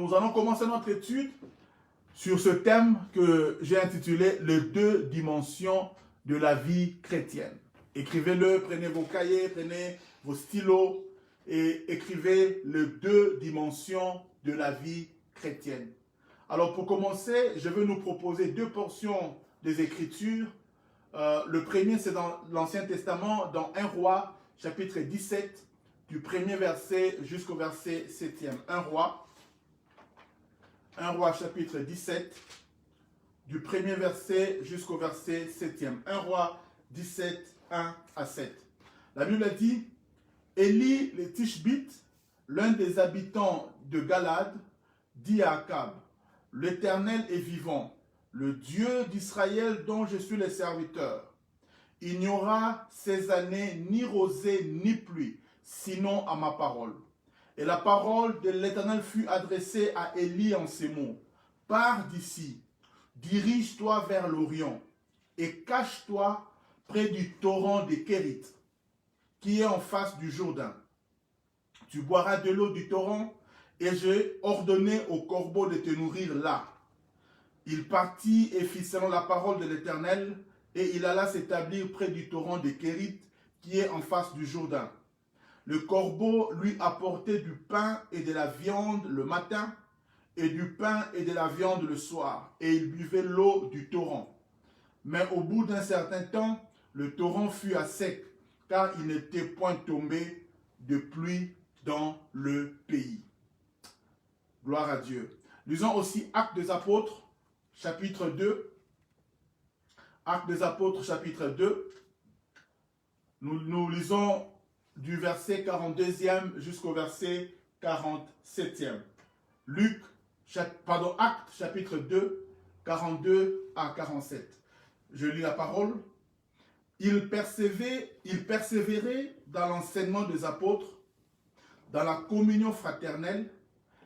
nous allons commencer notre étude sur ce thème que j'ai intitulé « Les deux dimensions de la vie chrétienne ». Écrivez-le, prenez vos cahiers, prenez vos stylos et écrivez les deux dimensions de la vie chrétienne. Alors pour commencer, je vais nous proposer deux portions des Écritures. Le premier, c'est dans l'Ancien Testament, dans 1 Roi, chapitre 17, du premier verset jusqu'au verset 7e. 1 Roi, chapitre 17, du premier verset jusqu'au verset 7e. 1 Roi 17, 1 à 7. La Bible a dit, Élie le Tishbite, l'un des habitants de Galade, dit à Akab, « L'Éternel est vivant, le Dieu d'Israël dont je suis le serviteur. Il n'y aura ces années ni rosée ni pluie, sinon à ma parole. » Et la parole de l'Éternel fut adressée à Élie en ces mots. « Pars d'ici, dirige-toi vers l'Orient et cache-toi près du torrent des Kérites, qui est en face du Jourdain. Tu boiras de l'eau du torrent, et j'ai ordonné au corbeau de te nourrir là. » Il partit et fit selon la parole de l'Éternel, et il alla s'établir près du torrent des Kérites, qui est en face du Jourdain. Le corbeau lui apportait du pain et de la viande le matin, et du pain et de la viande le soir, et il buvait l'eau du torrent. Mais au bout d'un certain temps, le torrent fut à sec, car il n'était point tombé de pluie dans le pays. Gloire à Dieu. Lisons aussi Actes des Apôtres, chapitre 2. Actes des Apôtres, chapitre 2. Nous lisons du verset 42e jusqu'au verset 47e. Actes, chapitre 2, 42 à 47. Je lis la parole. Il persévérait dans l'enseignement des apôtres, dans la communion fraternelle,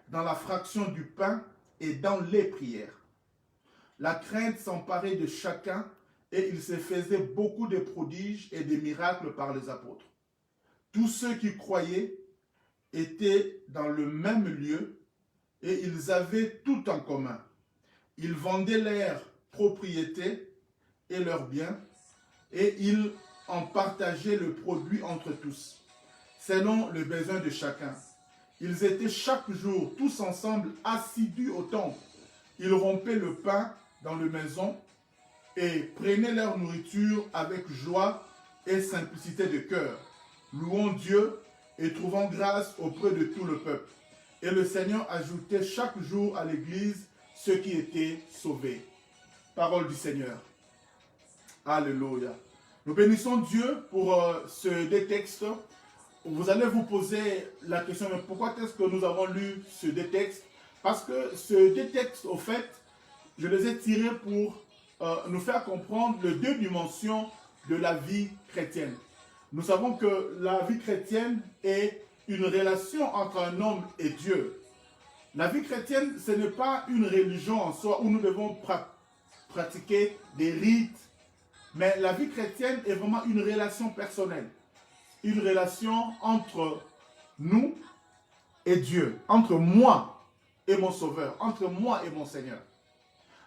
dans la fraction du pain et dans les prières. La crainte s'emparait de chacun et il se faisait beaucoup de prodiges et de miracles par les apôtres. Tous ceux qui croyaient étaient dans le même lieu et ils avaient tout en commun. Ils vendaient leurs propriétés et leurs biens et ils en partageaient le produit entre tous, selon le besoin de chacun. Ils étaient chaque jour tous ensemble assidus au temple. Ils rompaient le pain dans les maisons et prenaient leur nourriture avec joie et simplicité de cœur, louant Dieu et trouvant grâce auprès de tout le peuple. Et le Seigneur ajoutait chaque jour à l'Église ceux qui étaient sauvés. Parole du Seigneur. Alléluia. Nous bénissons Dieu pour ce deux textes. Vous allez vous poser la question, mais pourquoi est-ce que nous avons lu ce deux textes? Parce que ce deux textes, au fait, je les ai tirés pour nous faire comprendre les deux dimensions de la vie chrétienne. Nous savons que la vie chrétienne est une relation entre un homme et Dieu. La vie chrétienne, ce n'est pas une religion en soi où nous devons pratiquer des rites, mais la vie chrétienne est vraiment une relation personnelle. Une relation entre nous et Dieu, entre moi et mon Sauveur, entre moi et mon Seigneur.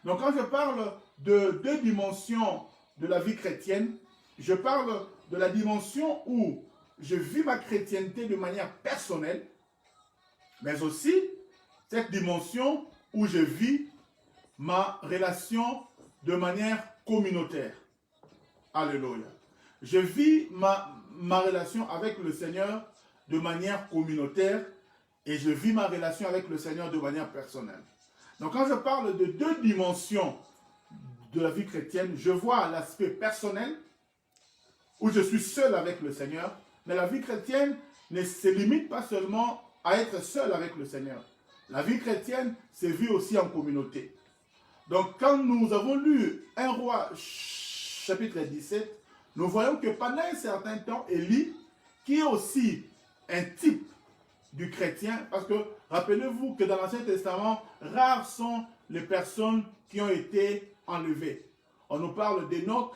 Donc quand je parle de deux dimensions de la vie chrétienne, je parle de la dimension où je vis ma chrétienté de manière personnelle, mais aussi cette dimension où je vis ma relation de manière communautaire. Alléluia. Je vis ma relation avec le Seigneur de manière communautaire et je vis ma relation avec le Seigneur de manière personnelle. Donc quand je parle de deux dimensions de la vie chrétienne, je vois l'aspect personnel où je suis seul avec le Seigneur, mais la vie chrétienne ne se limite pas seulement à être seul avec le Seigneur. La vie chrétienne se vit aussi en communauté. Donc quand nous avons lu 1 Roi chapitre 17, nous voyons que pendant un certain temps, Élie, qui est aussi un type du chrétien, parce que rappelez-vous que dans l'Ancien Testament, rares sont les personnes qui ont été enlevées. On nous parle d'Enoch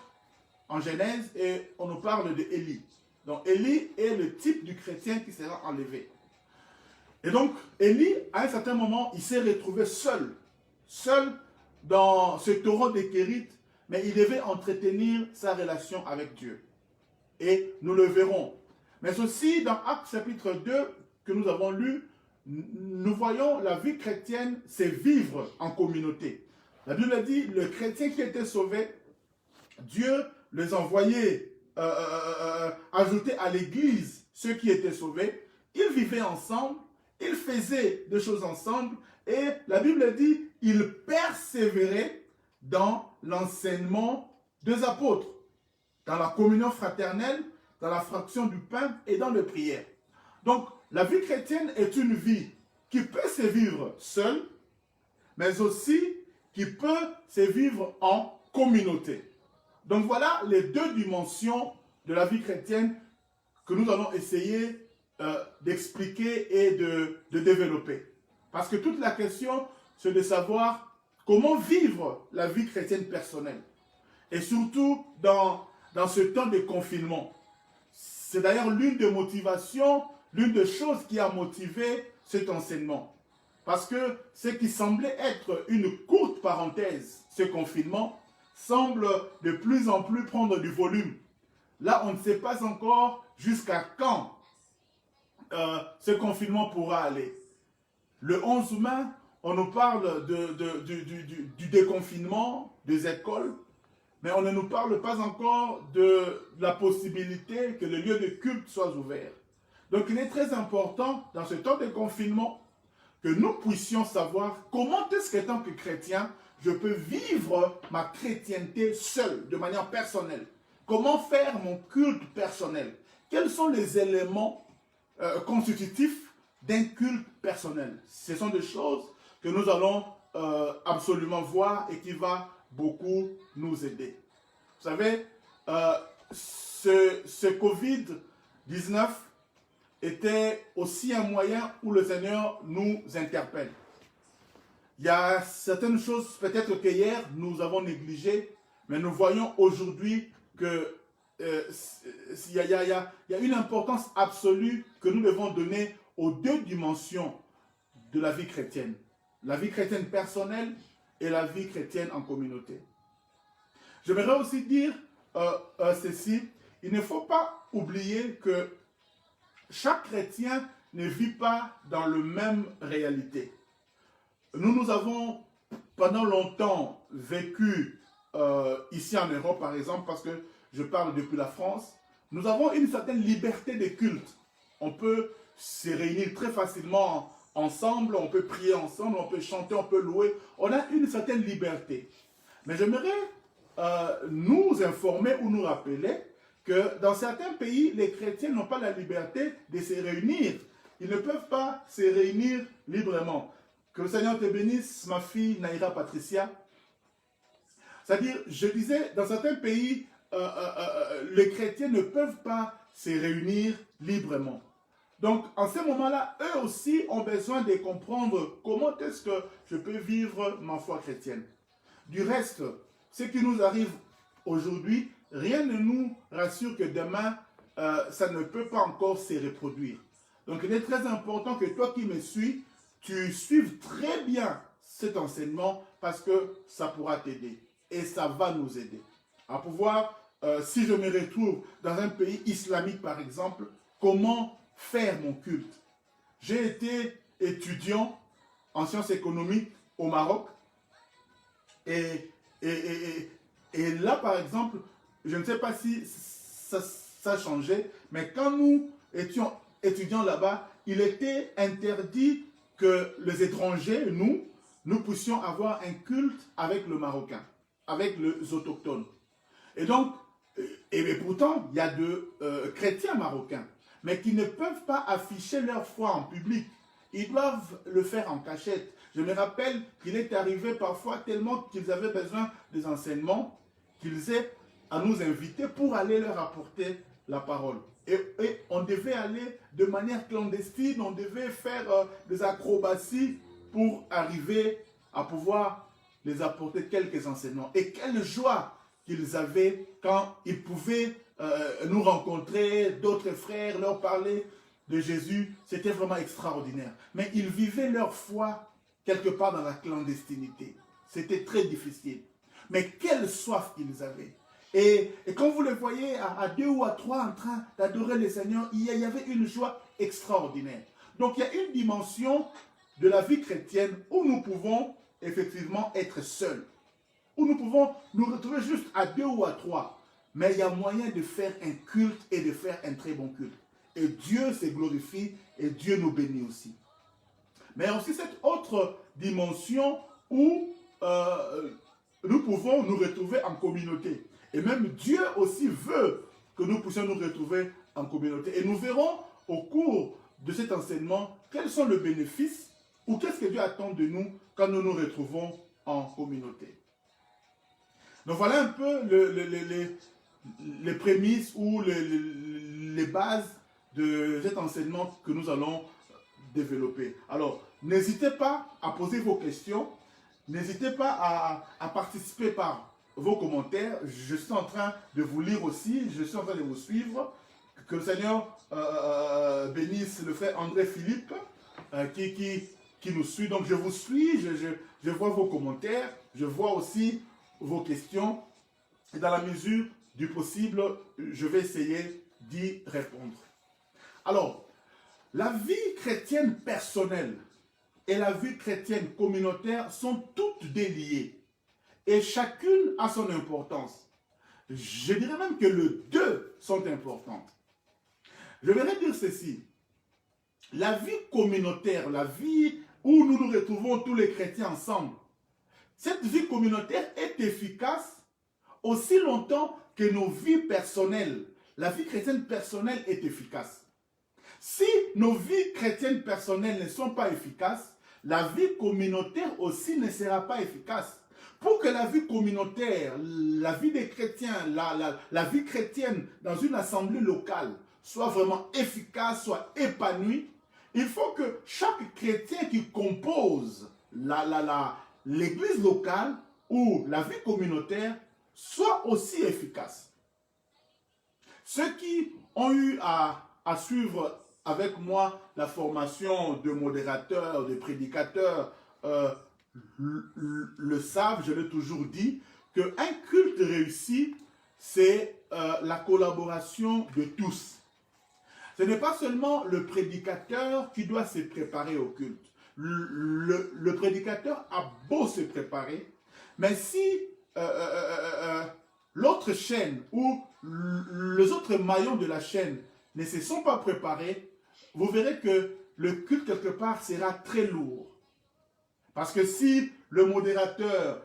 en Genèse et on nous parle d'Élie. Donc Élie est le type du chrétien qui sera enlevé. Et donc, Élie, à un certain moment, il s'est retrouvé seul dans ce torrent des Kérites, mais il devait entretenir sa relation avec Dieu. Et nous le verrons. Mais aussi, dans Actes chapitre 2, que nous avons lu, nous voyons la vie chrétienne, c'est vivre en communauté. La Bible dit, le chrétien qui était sauvé, Dieu les envoyait ajouter à l'église ceux qui étaient sauvés. Ils vivaient ensemble, ils faisaient des choses ensemble, et la Bible dit, ils persévéraient dans l'enseignement des apôtres, dans la communion fraternelle, dans la fraction du pain et dans les prières. Donc, la vie chrétienne est une vie qui peut se vivre seule, mais aussi qui peut se vivre en communauté. Donc voilà les deux dimensions de la vie chrétienne que nous allons essayer d'expliquer et de développer. Parce que toute la question, c'est de savoir comment vivre la vie chrétienne personnelle. Et surtout dans ce temps de confinement. C'est d'ailleurs l'une des motivations, l'une des choses qui a motivé cet enseignement. Parce que ce qui semblait être une courte parenthèse, ce confinement, semble de plus en plus prendre du volume. Là, on ne sait pas encore jusqu'à quand ce confinement pourra aller. Le 11 mai, on nous parle du déconfinement des écoles, mais on ne nous parle pas encore de la possibilité que les lieux de culte soient ouverts. Donc il est très important, dans ce temps de confinement, que nous puissions savoir comment est-ce qu'en tant que chrétien, je peux vivre ma chrétienté seul, de manière personnelle. Comment faire mon culte personnel? Quels sont les éléments constitutifs d'un culte personnel? Ce sont des choses que nous allons absolument voir et qui va beaucoup nous aider. Vous savez, ce Covid-19 était aussi un moyen où le Seigneur nous interpelle. Il y a certaines choses, peut-être qu'hier, nous avons négligé, mais nous voyons aujourd'hui que il y a une importance absolue que nous devons donner aux deux dimensions de la vie chrétienne. La vie chrétienne personnelle et la vie chrétienne en communauté. J'aimerais aussi dire ceci, il ne faut pas oublier que chaque chrétien ne vit pas dans la même réalité. Nous avons pendant longtemps vécu ici en Europe, par exemple, parce que je parle depuis la France, nous avons une certaine liberté de culte. On peut se réunir très facilement ensemble, on peut prier ensemble, on peut chanter, on peut louer. On a une certaine liberté. Mais j'aimerais nous informer ou nous rappeler que dans certains pays, les chrétiens n'ont pas la liberté de se réunir. Ils ne peuvent pas se réunir librement. Que le Seigneur te bénisse, ma fille Naïra Patricia. C'est-à-dire, je disais, dans certains pays, les chrétiens ne peuvent pas se réunir librement. Donc, en ce moment-là, eux aussi ont besoin de comprendre comment est-ce que je peux vivre ma foi chrétienne. Du reste, ce qui nous arrive aujourd'hui, rien ne nous rassure que demain, ça ne peut pas encore se reproduire. Donc, il est très important que toi qui me suis, tu suives très bien cet enseignement parce que ça pourra t'aider et ça va nous aider à pouvoir, si je me retrouve dans un pays islamique par exemple, comment faire mon culte. J'ai été étudiant en sciences économiques au Maroc et là par exemple, je ne sais pas si ça a changé, mais quand nous étions étudiants là-bas, il était interdit que les étrangers, nous puissions avoir un culte avec le Marocain, avec les autochtones. Et donc, et pourtant, il y a de chrétiens marocains, mais qui ne peuvent pas afficher leur foi en public. Ils doivent le faire en cachette. Je me rappelle qu'il est arrivé parfois tellement qu'ils avaient besoin des enseignements, qu'ils aient à nous inviter pour aller leur apporter la parole. Et on devait aller de manière clandestine, on devait faire des acrobaties pour arriver à pouvoir les apporter quelques enseignements. Et quelle joie qu'ils avaient quand ils pouvaient nous rencontrer, d'autres frères, leur parler de Jésus, c'était vraiment extraordinaire. Mais ils vivaient leur foi quelque part dans la clandestinité. C'était très difficile. Mais quelle soif qu'ils avaient. Et quand vous les voyez à 2 ou à 3 en train d'adorer le Seigneur, il y avait une joie extraordinaire. Donc il y a une dimension de la vie chrétienne où nous pouvons effectivement être seuls. Où nous pouvons nous retrouver juste à 2 ou à 3. Mais il y a moyen de faire un culte et de faire un très bon culte. Et Dieu se glorifie et Dieu nous bénit aussi. Mais aussi cette autre dimension où nous pouvons nous retrouver en communauté. Et même Dieu aussi veut que nous puissions nous retrouver en communauté. Et nous verrons au cours de cet enseignement quels sont les bénéfices ou qu'est-ce que Dieu attend de nous quand nous nous retrouvons en communauté. Donc voilà un peu les prémices ou les bases de cet enseignement que nous allons développer. Alors, n'hésitez pas à poser vos questions, n'hésitez pas à participer par vos commentaires. Je suis en train de vous lire aussi, je suis en train de vous suivre. Que le Seigneur bénisse le frère André Philippe qui nous suit. Donc je vous suis, je vois vos commentaires, je vois aussi vos questions. Et dans la mesure du possible, je vais essayer d'y répondre. Alors, la vie chrétienne personnelle et la vie chrétienne communautaire sont toutes déliées. Et chacune a son importance. Je dirais même que les deux sont importantes. Je vais dire ceci. La vie communautaire, la vie où nous nous retrouvons tous les chrétiens ensemble, cette vie communautaire est efficace aussi longtemps que nos vies personnelles. La vie chrétienne personnelle est efficace. Si nos vies chrétiennes personnelles ne sont pas efficaces, la vie communautaire aussi ne sera pas efficace. Pour que la vie communautaire, la vie des chrétiens, la vie chrétienne dans une assemblée locale soit vraiment efficace, soit épanouie, il faut que chaque chrétien qui compose l'église locale ou la vie communautaire soit aussi efficace. Ceux qui ont eu à suivre avec moi la formation de modérateur, de prédicateur, le savent, je l'ai toujours dit, qu'un culte réussi, c'est la collaboration de tous. Ce n'est pas seulement le prédicateur qui doit se préparer au culte. Le prédicateur a beau se préparer, mais si l'autre chaîne ou les autres maillons de la chaîne ne se sont pas préparés, vous verrez que le culte quelque part sera très lourd. Parce que si le modérateur,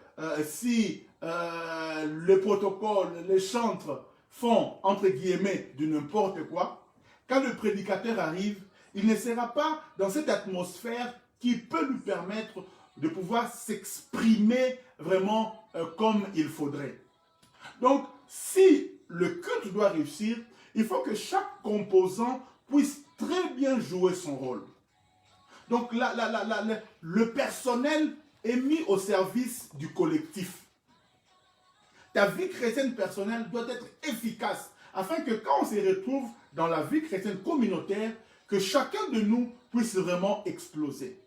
le protocole, les chantres font, entre guillemets, du n'importe quoi, quand le prédicateur arrive, il ne sera pas dans cette atmosphère qui peut lui permettre de pouvoir s'exprimer vraiment comme il faudrait. Donc, si le culte doit réussir, il faut que chaque composant puisse très bien jouer son rôle. Donc, le personnel est mis au service du collectif. Ta vie chrétienne personnelle doit être efficace afin que quand on se retrouve dans la vie chrétienne communautaire, que chacun de nous puisse vraiment exploser.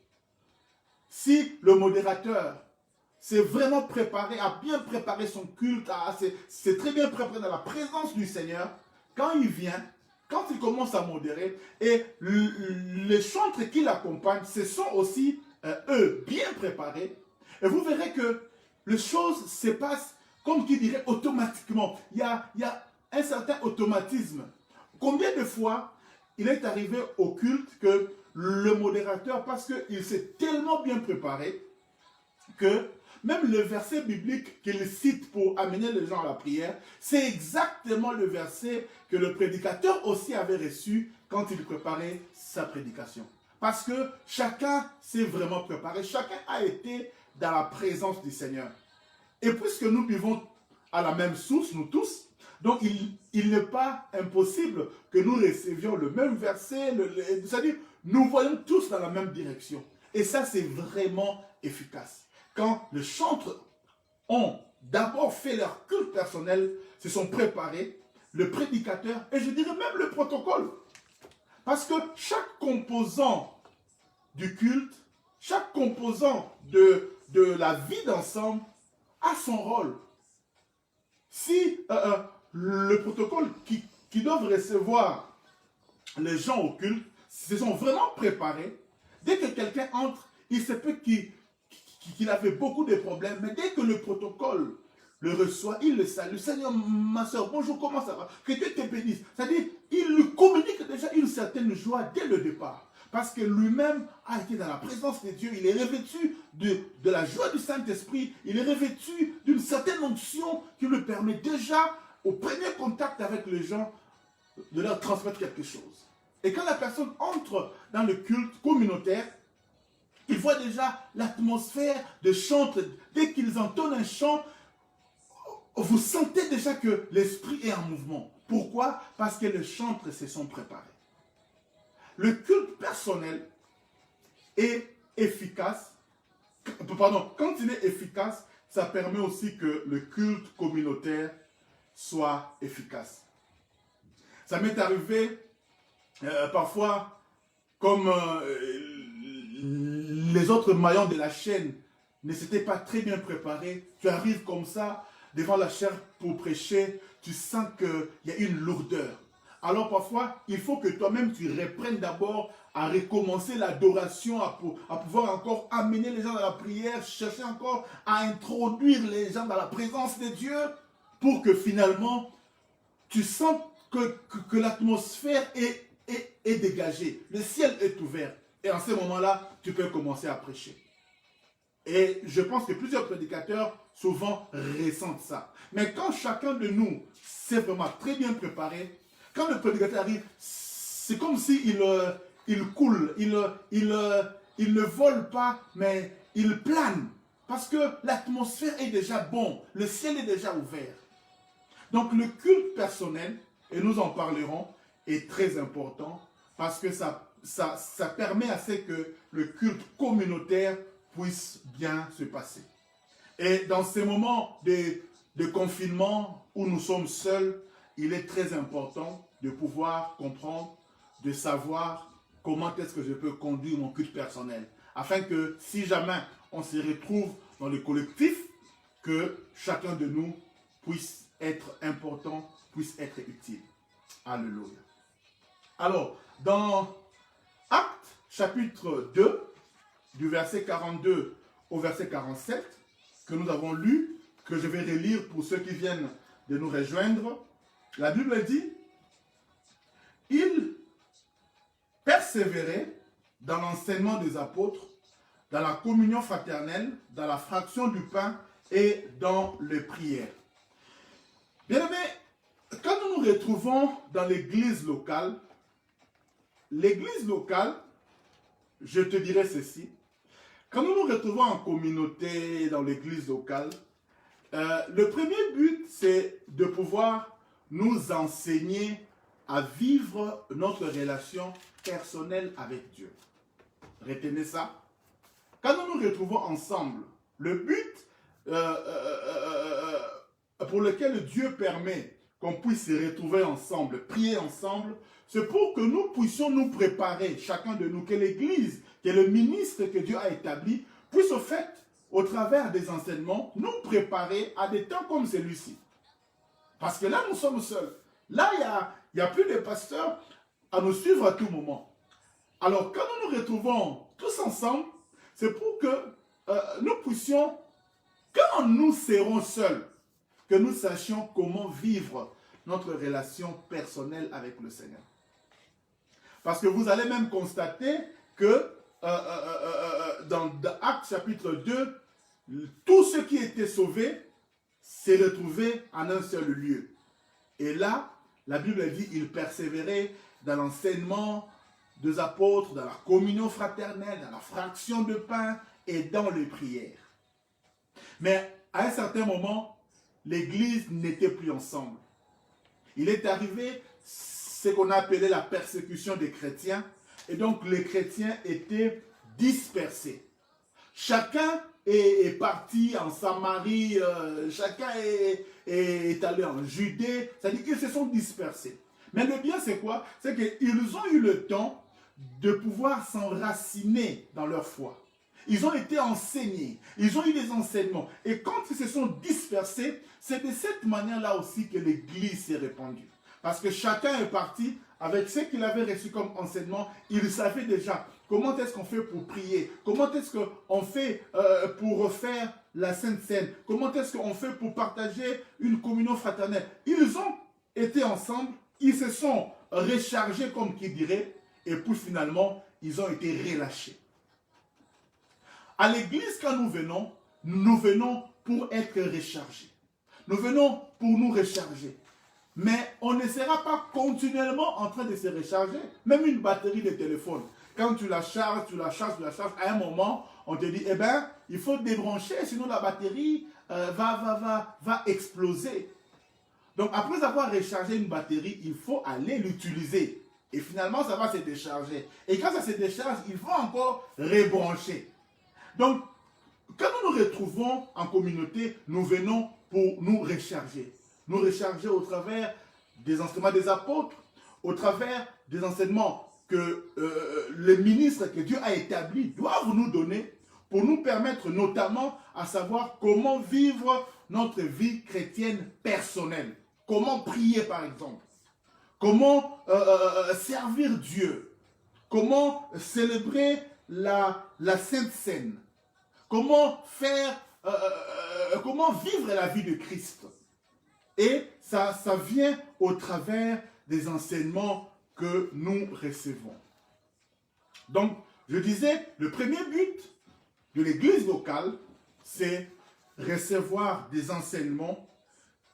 Si le modérateur s'est vraiment préparé, a bien préparé son culte, s'est très bien préparé dans la présence du Seigneur, quand il vient, quand il commence à modérer, et les chantres qui l'accompagnent, ce sont aussi, eux, bien préparés, et vous verrez que les choses se passent, comme qui dirait, automatiquement. Il y a un certain automatisme. Combien de fois il est arrivé au culte que le modérateur, parce qu'il s'est tellement bien préparé, que même le verset biblique qu'il cite pour amener les gens à la prière, c'est exactement le verset que le prédicateur aussi avait reçu quand il préparait sa prédication. Parce que chacun s'est vraiment préparé, chacun a été dans la présence du Seigneur. Et puisque nous vivons à la même source, nous tous, donc il n'est pas impossible que nous recevions le même verset, c'est-à-dire nous voyons tous dans la même direction. Et ça, c'est vraiment efficace. Quand les chantres ont d'abord fait leur culte personnel, se sont préparés, le prédicateur, et je dirais même le protocole. Parce que chaque composant du culte, chaque composant de la vie d'ensemble a son rôle. Si le protocole qui doivent recevoir les gens au culte se sont vraiment préparés, dès que quelqu'un entre, il se peut qu'il avait beaucoup de problèmes, mais dès que le protocole le reçoit, il le salue. Seigneur, ma soeur, bonjour, comment ça va? Que Dieu te bénisse. C'est-à-dire, il lui communique déjà une certaine joie dès le départ. Parce que lui-même a été dans la présence de Dieu. Il est revêtu de la joie du Saint-Esprit. Il est revêtu d'une certaine onction qui lui permet déjà, au premier contact avec les gens, de leur transmettre quelque chose. Et quand la personne entre dans le culte communautaire, il voit déjà l'atmosphère de chantre. Dès qu'ils entendent un chant, vous sentez déjà que l'esprit est en mouvement. Pourquoi? Parce que les chantres se sont préparés. Le culte personnel est efficace. Pardon, quand il est efficace, ça permet aussi que le culte communautaire soit efficace. Ça m'est arrivé parfois, comme les autres maillons de la chaîne ne s'étaient pas très bien préparés. Tu arrives comme ça, devant la chair pour prêcher, tu sens qu'il y a une lourdeur. Alors parfois, il faut que toi-même tu reprennes d'abord à recommencer l'adoration, à pouvoir encore amener les gens dans la prière, chercher encore à introduire les gens dans la présence de Dieu, pour que finalement, tu sens que l'atmosphère est dégagée. Le ciel est ouvert. Et en ce moment-là, tu peux commencer à prêcher. Et je pense que plusieurs prédicateurs souvent ressentent ça. Mais quand chacun de nous s'est vraiment très bien préparé, quand le prédicateur arrive, c'est comme s'il coule, il ne vole pas, mais il plane. Parce que l'atmosphère est déjà bonne, le ciel est déjà ouvert. Donc le culte personnel, et nous en parlerons, est très important parce que ça permet à ce que le culte communautaire puisse bien se passer. Et dans ces moments de confinement où nous sommes seuls, il est très important de pouvoir comprendre, de savoir comment est-ce que je peux conduire mon culte personnel. Afin que si jamais on se retrouve dans le collectif, que chacun de nous puisse être important, puisse être utile. Alléluia. Alors, dans Actes chapitre 2, du verset 42 au verset 47, que nous avons lu, que je vais relire pour ceux qui viennent de nous rejoindre, la Bible dit, « Ils persévéraient dans l'enseignement des apôtres, dans la communion fraternelle, dans la fraction du pain et dans les prières. » Bien-aimés, quand nous nous retrouvons dans l'église locale, je te dirais ceci, quand nous nous retrouvons en communauté dans l'église locale, le premier but, c'est de pouvoir nous enseigner à vivre notre relation personnelle avec Dieu. Retenez ça. Quand nous nous retrouvons ensemble, le but pour lequel Dieu permet qu'on puisse se retrouver ensemble, prier ensemble, c'est pour que nous puissions nous préparer, chacun de nous, que l'Église, que le ministre que Dieu a établi, puisse au fait, au travers des enseignements, nous préparer à des temps comme celui-ci. Parce que là, nous sommes seuls. Là, il n'y a plus de pasteurs à nous suivre à tout moment. Alors, quand nous nous retrouvons tous ensemble, c'est pour que nous puissions, quand nous serons seuls, que nous sachions comment vivre notre relation personnelle avec le Seigneur. Parce que vous allez même constater que dans Actes chapitre 2, tous ceux qui étaient sauvés s'est retrouvés en un seul lieu. Et là, la Bible dit, ils persévéraient dans l'enseignement des apôtres, dans la communion fraternelle, dans la fraction de pain et dans les prières. Mais à un certain moment, l'Église n'était plus ensemble. Il est arrivé ce qu'on appelait la persécution des chrétiens, et donc les chrétiens étaient dispersés. Chacun est parti en Samarie, chacun est allé en Judée, c'est-à-dire qu'ils se sont dispersés. Mais le bien, c'est quoi? C'est qu'ils ont eu le temps de pouvoir s'enraciner dans leur foi. Ils ont été enseignés, ils ont eu des enseignements. Et quand ils se sont dispersés, c'est de cette manière-là aussi que l'Église s'est répandue. Parce que chacun est parti avec ce qu'il avait reçu comme enseignement. Il savait déjà comment est-ce qu'on fait pour prier, comment est-ce qu'on fait pour refaire la Sainte Seine, comment est-ce qu'on fait pour partager une communion fraternelle. Ils ont été ensemble, ils se sont rechargés comme qui dirait, et puis finalement, ils ont été relâchés. À l'église, quand nous venons pour être rechargés. Nous venons pour nous recharger. Mais on ne sera pas continuellement en train de se recharger. Même une batterie de téléphone. Quand tu la charges, à un moment, on te dit, eh bien, il faut débrancher, sinon la batterie va exploser. Donc, après avoir rechargé une batterie, il faut aller l'utiliser. Et finalement, ça va se décharger. Et quand ça se décharge, il faut encore rebrancher. Donc, quand nous nous retrouvons en communauté, nous venons pour nous recharger. Nous recharger au travers des enseignements des apôtres, au travers des enseignements que les ministres que Dieu a établis doivent nous donner pour nous permettre notamment à savoir comment vivre notre vie chrétienne personnelle. Comment prier par exemple. Comment servir Dieu. Comment célébrer la Sainte Seine. Comment comment vivre la vie de Christ. Et ça vient au travers des enseignements que nous recevons. Donc, je disais, le premier but de l'église locale, c'est recevoir des enseignements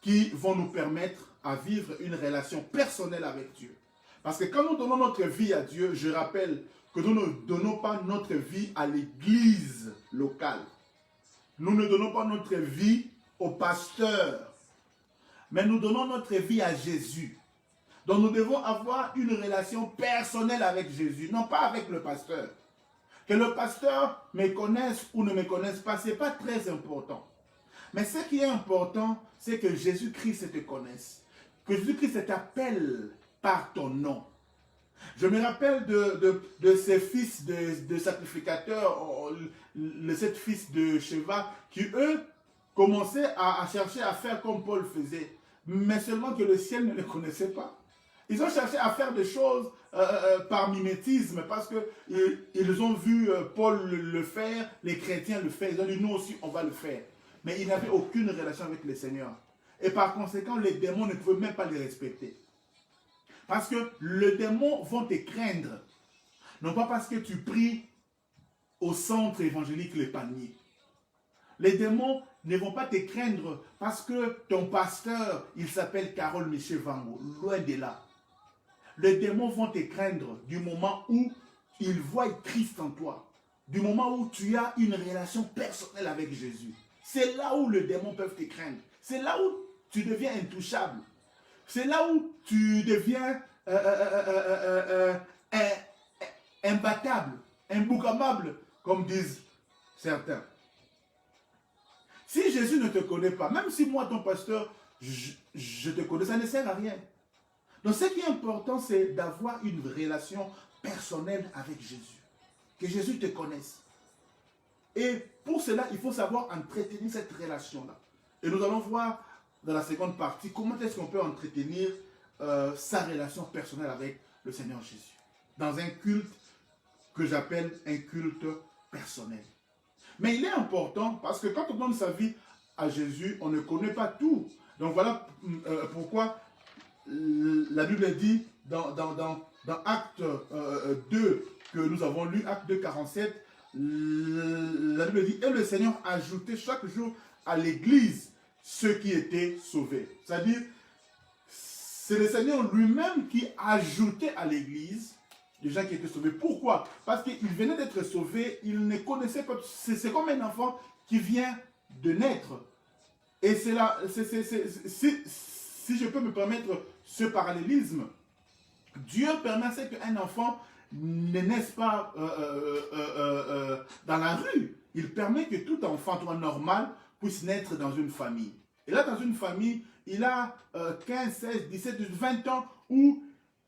qui vont nous permettre à vivre une relation personnelle avec Dieu. Parce que quand nous donnons notre vie à Dieu, je rappelle que nous ne donnons pas notre vie à l'église locale. Nous ne donnons pas notre vie au pasteur. Mais nous donnons notre vie à Jésus. Donc nous devons avoir une relation personnelle avec Jésus, non pas avec le pasteur. Que le pasteur me connaisse ou ne me connaisse pas, ce n'est pas très important. Mais ce qui est important, c'est que Jésus-Christ te connaisse. Que Jésus-Christ t'appelle par ton nom. Je me rappelle de ces fils de sacrificateurs, les 7 fils de Sheva, qui eux commençaient à chercher à faire comme Paul faisait. Mais seulement que le ciel ne les connaissait pas. Ils ont cherché à faire des choses par mimétisme parce qu'ils ont vu Paul le faire, les chrétiens le faire. Ils ont dit nous aussi on va le faire. Mais ils n'avaient aucune relation avec le Seigneur. Et par conséquent, les démons ne pouvaient même pas les respecter. Parce que les démons vont te craindre. Non pas parce que tu pries au centre évangélique Les Palmiers. Les démons ne vont pas te craindre parce que ton pasteur, il s'appelle Carole Michel Vango. Loin de là. Les démons vont te craindre du moment où ils voient Christ en toi. Du moment où tu as une relation personnelle avec Jésus. C'est là où les démons peuvent te craindre. C'est là où tu deviens intouchable. C'est là où tu deviens imbattable, imboucamable, comme disent certains. Si Jésus ne te connaît pas, même si moi, ton pasteur, je te connais, ça ne sert à rien. Donc ce qui est important, c'est d'avoir une relation personnelle avec Jésus. Que Jésus te connaisse. Et pour cela, il faut savoir entretenir cette relation-là. Et nous allons voir dans la seconde partie comment est-ce qu'on peut entretenir sa relation personnelle avec le Seigneur Jésus. Dans un culte que j'appelle un culte personnel. Mais il est important parce que quand on donne sa vie à Jésus, on ne connaît pas tout. Donc voilà pourquoi la Bible dit dans Acte 2 que nous avons lu, Acte 2, 47, la Bible dit « Et le Seigneur ajoutait chaque jour à l'église ceux qui étaient sauvés. » C'est-à-dire, c'est le Seigneur lui-même qui ajoutait à l'église les gens qui étaient sauvés. Pourquoi? Parce qu'il venait d'être sauvé, il ne connaissait pas. C'est comme un enfant qui vient de naître. Et c'est là, si je peux me permettre ce parallélisme, Dieu permet qu'un enfant ne naisse pas dans la rue. Il permet que tout enfant, toi normal, puisse naître dans une famille. Et là, dans une famille, il a 15, 16, 17, 20 ans, où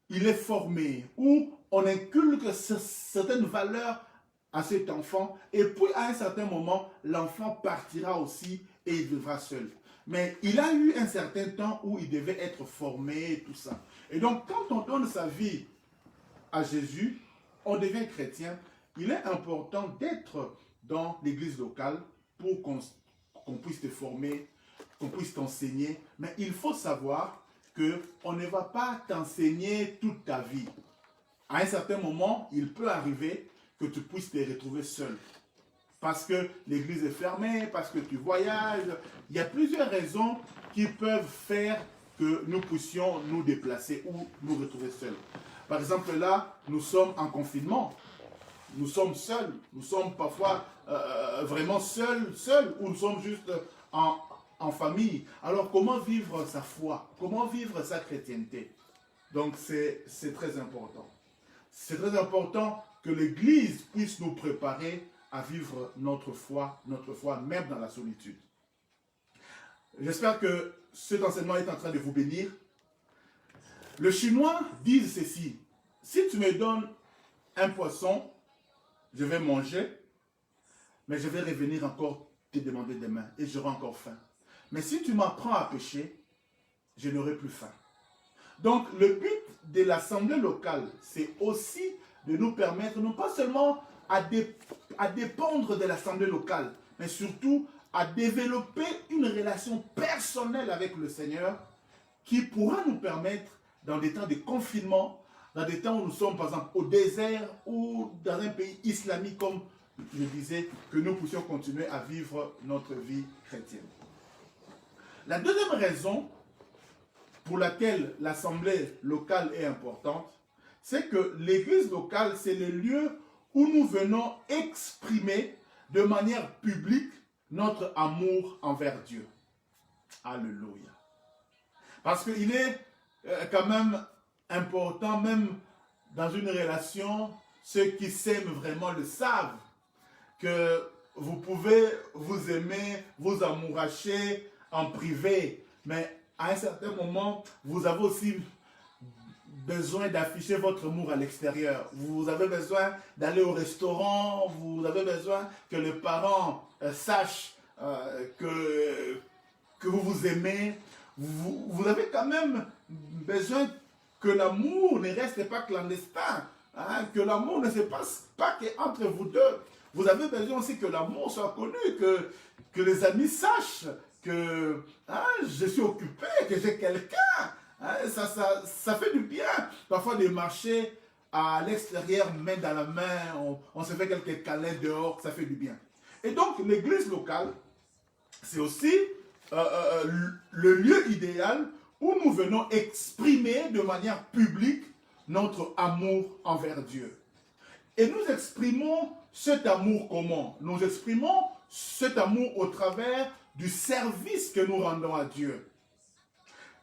il est formé, où on inculque certaines valeurs à cet enfant, et puis à un certain moment, l'enfant partira aussi et il vivra seul. Mais il a eu un certain temps où il devait être formé et tout ça. Et donc, quand on donne sa vie à Jésus, on devient chrétien, il est important d'être dans l'église locale pour qu'on puisse te former, qu'on puisse t'enseigner. Mais il faut savoir qu'on ne va pas t'enseigner toute ta vie. À un certain moment, il peut arriver que tu puisses te retrouver seul. Parce que l'église est fermée, parce que tu voyages. Il y a plusieurs raisons qui peuvent faire que nous puissions nous déplacer ou nous retrouver seuls. Par exemple, là, nous sommes en confinement. Nous sommes seuls. Nous sommes parfois vraiment seuls, ou nous sommes juste en famille. Alors, comment vivre sa foi? Comment vivre sa chrétienté? Donc, c'est très important. C'est très important que l'Église puisse nous préparer à vivre notre foi même dans la solitude. J'espère que cet enseignement est en train de vous bénir. Le Chinois dit ceci: si tu me donnes un poisson, je vais manger, mais je vais revenir encore te demander demain et j'aurai encore faim. Mais si tu m'apprends à pêcher, je n'aurai plus faim. Donc le but de l'assemblée locale, c'est aussi de nous permettre non pas seulement à dépendre de l'assemblée locale, mais surtout à développer une relation personnelle avec le Seigneur qui pourra nous permettre, dans des temps de confinement, dans des temps où nous sommes par exemple au désert ou dans un pays islamique comme je disais, que nous puissions continuer à vivre notre vie chrétienne. La deuxième raison pour laquelle l'assemblée locale est importante, c'est que l'église locale, c'est le lieu où nous venons exprimer de manière publique notre amour envers Dieu. Alléluia. Parce qu'il est quand même important, même dans une relation, ceux qui s'aiment vraiment le savent, que vous pouvez vous aimer, vous amouracher en privé, mais à un certain moment, vous avez aussi besoin d'afficher votre amour à l'extérieur. Vous avez besoin d'aller au restaurant, vous avez besoin que les parents sachent que vous vous aimez. Vous avez quand même besoin que l'amour ne reste pas clandestin, hein, que l'amour ne se passe pas qu'entre vous deux. Vous avez besoin aussi que l'amour soit connu, que les amis sachent que je suis occupé, que j'ai quelqu'un. Hein, ça fait du bien. Parfois de marcher à l'extérieur, main dans la main, on se fait quelques câlins dehors, ça fait du bien. Et donc l'église locale, c'est aussi le lieu idéal où nous venons exprimer de manière publique notre amour envers Dieu. Et nous exprimons cet amour comment? Nous exprimons cet amour au travers du service que nous rendons à Dieu.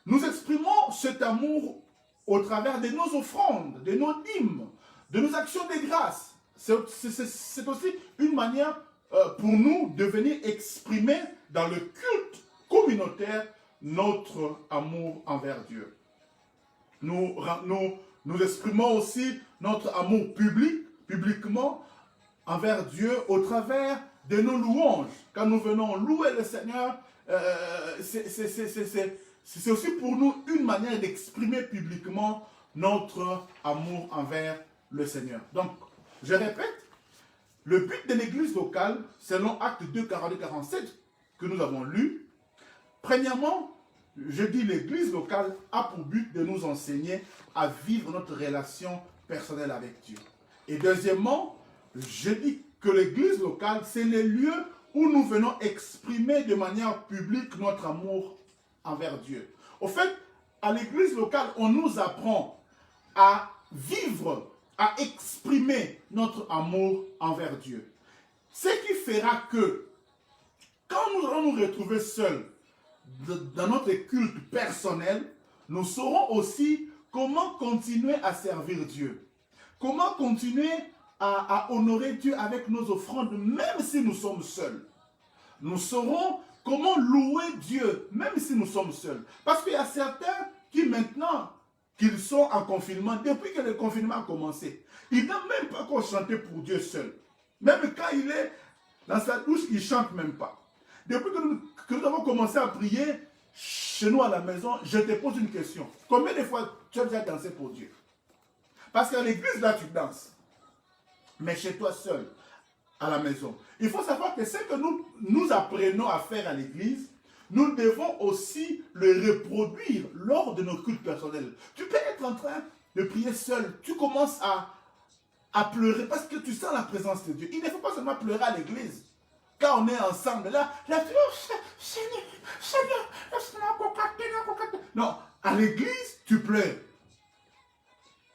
Nous exprimons cet amour au travers de nos offrandes, de nos dîmes, de nos actions de grâce. C'est aussi une manière pour nous de venir exprimer dans le culte communautaire notre amour envers Dieu. Nous exprimons aussi notre amour publiquement envers Dieu au travers de nos louanges. Quand nous venons louer le Seigneur, c'est aussi pour nous une manière d'exprimer publiquement notre amour envers le Seigneur. Donc, je répète, le but de l'église locale, selon Actes 2, 42-47, que nous avons lu, premièrement, je dis l'église locale a pour but de nous enseigner à vivre notre relation personnelle avec Dieu. Et deuxièmement, je dis que l'église locale, c'est le lieu où nous venons exprimer de manière publique notre amour envers Dieu. Au fait, à l'église locale, on nous apprend à vivre, à exprimer notre amour envers Dieu. Ce qui fera que, quand nous allons nous retrouver seuls dans notre culte personnel, nous saurons aussi comment continuer à servir Dieu. Comment continuer à honorer Dieu avec nos offrandes, même si nous sommes seuls. Nous saurons comment louer Dieu, même si nous sommes seuls. Parce qu'il y a certains qui maintenant qu'ils sont en confinement, depuis que le confinement a commencé. Il n'a même pas encore chanté pour Dieu seul. Même quand il est dans sa douche, il ne chante même pas. Depuis que nous avons commencé à prier chez nous à la maison, je te pose une question. Combien de fois tu as déjà dansé pour Dieu? Parce qu'à l'église, là, tu danses. Mais chez toi seul, à la maison. Il faut savoir que ce que nous apprenons à faire à l'église, nous devons aussi le reproduire lors de nos cultes personnels. Tu peux être en train de prier seul. Tu commences à pleurer parce que tu sens la présence de Dieu. Il ne faut pas seulement pleurer à l'église. Quand on est ensemble, là, tu dis, oh, Seigneur, non, à l'église, tu pleures.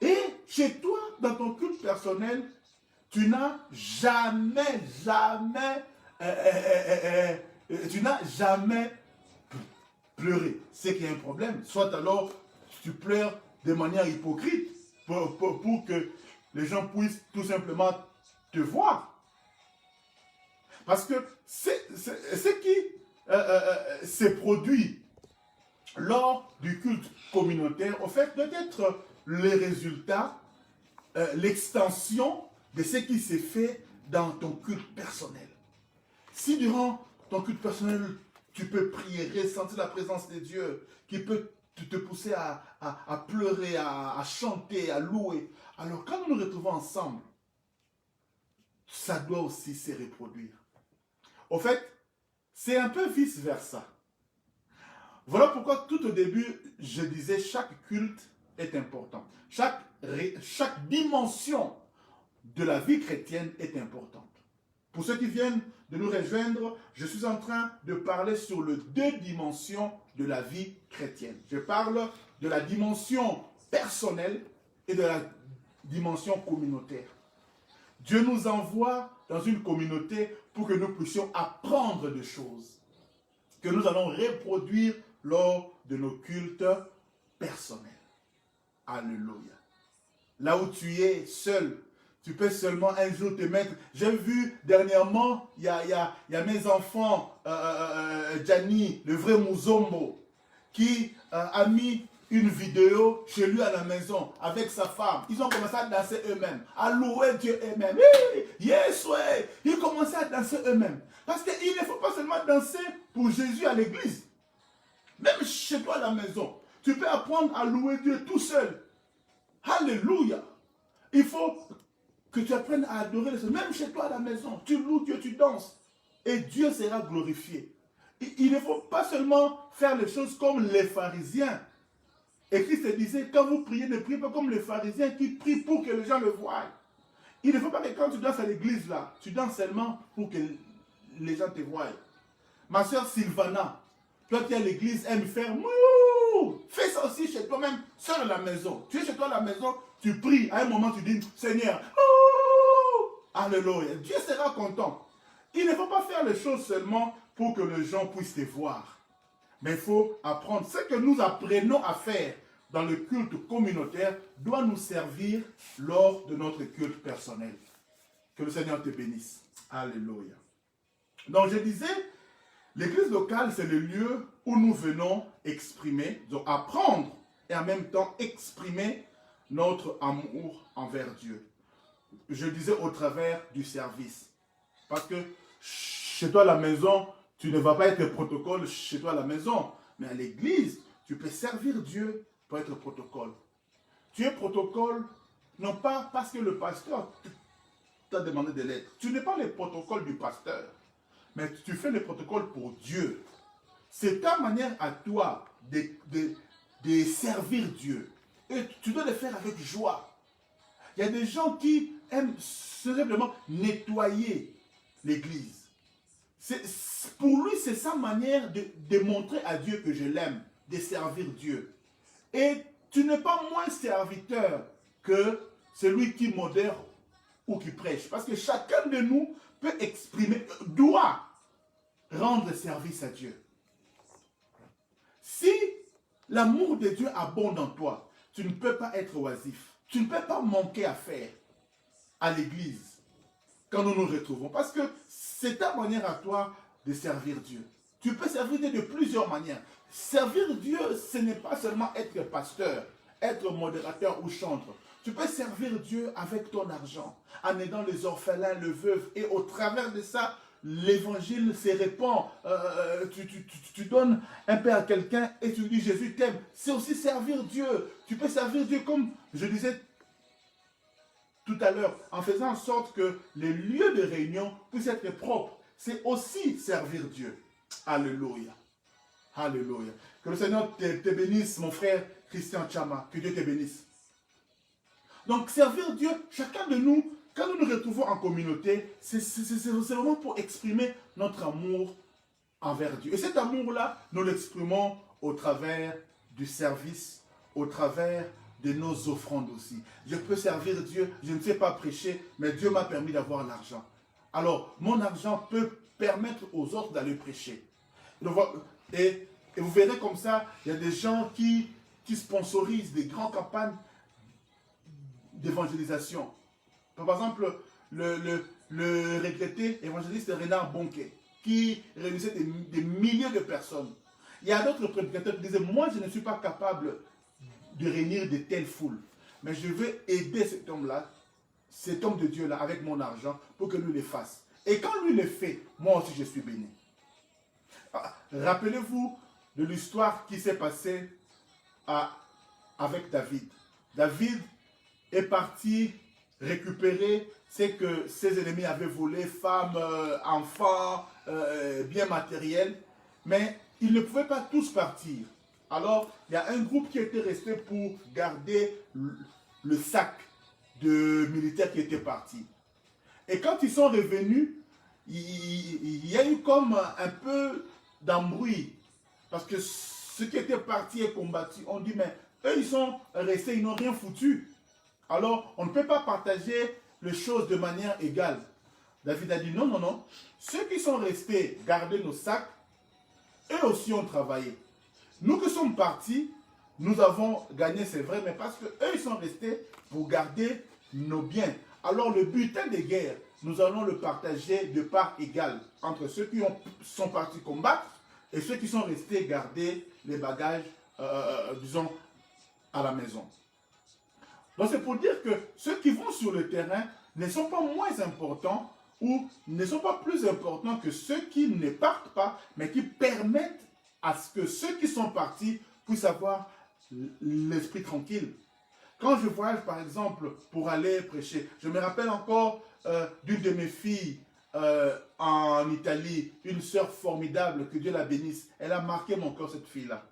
Et chez toi, dans ton culte personnel, tu n'as jamais pleuré. C'est qu'il y a un problème. Soit alors, tu pleures de manière hypocrite pour que les gens puissent tout simplement te voir. Parce que ce qui s'est produit lors du culte communautaire, au fait, doit être les résultats, l'extension de ce qui s'est fait dans ton culte personnel. Si durant ton culte personnel, tu peux prier, ressentir la présence de Dieu, qui peut te pousser à pleurer, à chanter, à louer, alors quand nous nous retrouvons ensemble, ça doit aussi se reproduire. Au fait, c'est un peu vice-versa. Voilà pourquoi tout au début, je disais chaque culte est important. Chaque dimension de la vie chrétienne est importante. Pour ceux qui viennent de nous rejoindre, je suis en train de parler sur les deux dimensions de la vie chrétienne. Je parle de la dimension personnelle et de la dimension communautaire. Dieu nous envoie dans une communauté pour que nous puissions apprendre des choses que nous allons reproduire lors de nos cultes personnels. Alléluia. Là où tu es seul, tu peux seulement un jour te mettre. J'ai vu dernièrement, il y a mes enfants, Gianni, le vrai Muzombo, qui a mis une vidéo chez lui à la maison avec sa femme. Ils ont commencé à danser eux-mêmes, à louer Dieu eux-mêmes. Yes, ouais. Ils commençaient à danser eux-mêmes. Parce qu'il ne faut pas seulement danser pour Jésus à l'église. Même chez toi à la maison, tu peux apprendre à louer Dieu tout seul. Alléluia. Il faut que tu apprennes à adorer le Seigneur. Même chez toi à la maison, tu loues Dieu, tu danses. Et Dieu sera glorifié. Il ne faut pas seulement faire les choses comme les pharisiens. Et Christ disait, quand vous priez, ne priez pas comme les pharisiens qui prient pour que les gens le voient. Il ne faut pas que quand tu danses à l'église, là, tu danses seulement pour que les gens te voient. Ma soeur Sylvana, toi qui es à l'église, aime faire mouh. Fais ça aussi chez toi-même, seul à la maison. Tu es chez toi à la maison, tu pries. À un moment, tu dis, Seigneur, oh, alléluia. Dieu sera content. Il ne faut pas faire les choses seulement pour que les gens puissent te voir. Mais il faut apprendre. Ce que nous apprenons à faire dans le culte communautaire doit nous servir lors de notre culte personnel. Que le Seigneur te bénisse. Alléluia. Donc je disais, l'église locale, c'est le lieu où nous venons exprimer, donc apprendre et en même temps exprimer notre amour envers Dieu. Je disais au travers du service. Parce que chez toi à la maison, tu ne vas pas être protocole chez toi à la maison. Mais à l'église, tu peux servir Dieu pour être protocole. Tu es protocole, non pas parce que le pasteur t'a demandé de l'être. Tu n'es pas le protocole du pasteur. Mais tu fais le protocole pour Dieu. C'est ta manière à toi de servir Dieu. Et tu dois le faire avec joie. Il y a des gens qui aiment simplement nettoyer l'église. Pour lui, c'est sa manière de montrer à Dieu que je l'aime, de servir Dieu. Et tu n'es pas moins serviteur que celui qui modère ou qui prêche. Parce que chacun de nous peut exprimer, doit rendre service à Dieu. Si l'amour de Dieu abonde en toi, tu ne peux pas être oisif. Tu ne peux pas manquer à faire à l'église quand nous nous retrouvons. Parce que c'est ta manière à toi de servir Dieu. Tu peux servir Dieu de plusieurs manières. Servir Dieu, ce n'est pas seulement être pasteur, être modérateur ou chantre. Tu peux servir Dieu avec ton argent, en aidant les orphelins, les veuves, et au travers de ça, l'évangile se répand. Tu donnes un peu à quelqu'un et tu lui dis Jésus t'aime. C'est aussi servir Dieu. Tu peux servir Dieu comme je disais tout à l'heure, en faisant en sorte que les lieux de réunion puissent être propres. C'est aussi servir Dieu. Alléluia. Alléluia. Que le Seigneur te bénisse, mon frère Christian Chama. Que Dieu te bénisse. Donc, servir Dieu, chacun de nous, quand nous nous retrouvons en communauté, c'est vraiment pour exprimer notre amour envers Dieu. Et cet amour-là, nous l'exprimons au travers du service, au travers de nos offrandes aussi. Je peux servir Dieu, je ne sais pas prêcher, mais Dieu m'a permis d'avoir l'argent. Alors, mon argent peut permettre aux autres d'aller prêcher. Et vous verrez comme ça, il y a des gens qui sponsorisent des grandes campagnes d'évangélisation. Par exemple, le regretté évangéliste Renard Bonquet, qui réunissait des milliers de personnes. Il y a d'autres prédicateurs qui disaient, moi je ne suis pas capable de réunir de telles foules, mais je veux aider cet homme-là, cet homme de Dieu-là, avec mon argent, pour que lui le fasse. Et quand lui le fait, moi aussi je suis béni. Rappelez-vous de l'histoire qui s'est passée avec David. David est parti récupérer ce que ses ennemis avaient volé, femmes, enfants, biens matériels, mais ils ne pouvaient pas tous partir. Alors, il y a un groupe qui était resté pour garder le sac de militaires qui étaient partis. Et quand ils sont revenus, il y a eu comme un peu d'embrouille, parce que ceux qui étaient partis et combattus ont dit, mais eux, ils sont restés, ils n'ont rien foutu. Alors, on ne peut pas partager les choses de manière égale. David a dit, non, non, non. Ceux qui sont restés garder nos sacs, eux aussi ont travaillé. Nous qui sommes partis, nous avons gagné, c'est vrai, mais parce qu'eux, ils sont restés pour garder nos biens. Alors, le butin des guerres, nous allons le partager de part égale entre ceux qui sont partis combattre et ceux qui sont restés garder les bagages, disons, à la maison. Donc c'est pour dire que ceux qui vont sur le terrain ne sont pas moins importants ou ne sont pas plus importants que ceux qui ne partent pas, mais qui permettent à ce que ceux qui sont partis puissent avoir l'esprit tranquille. Quand je voyage par exemple pour aller prêcher, je me rappelle encore d'une de mes filles en Italie, une sœur formidable, que Dieu la bénisse. Elle a marqué mon cœur, cette fille-là.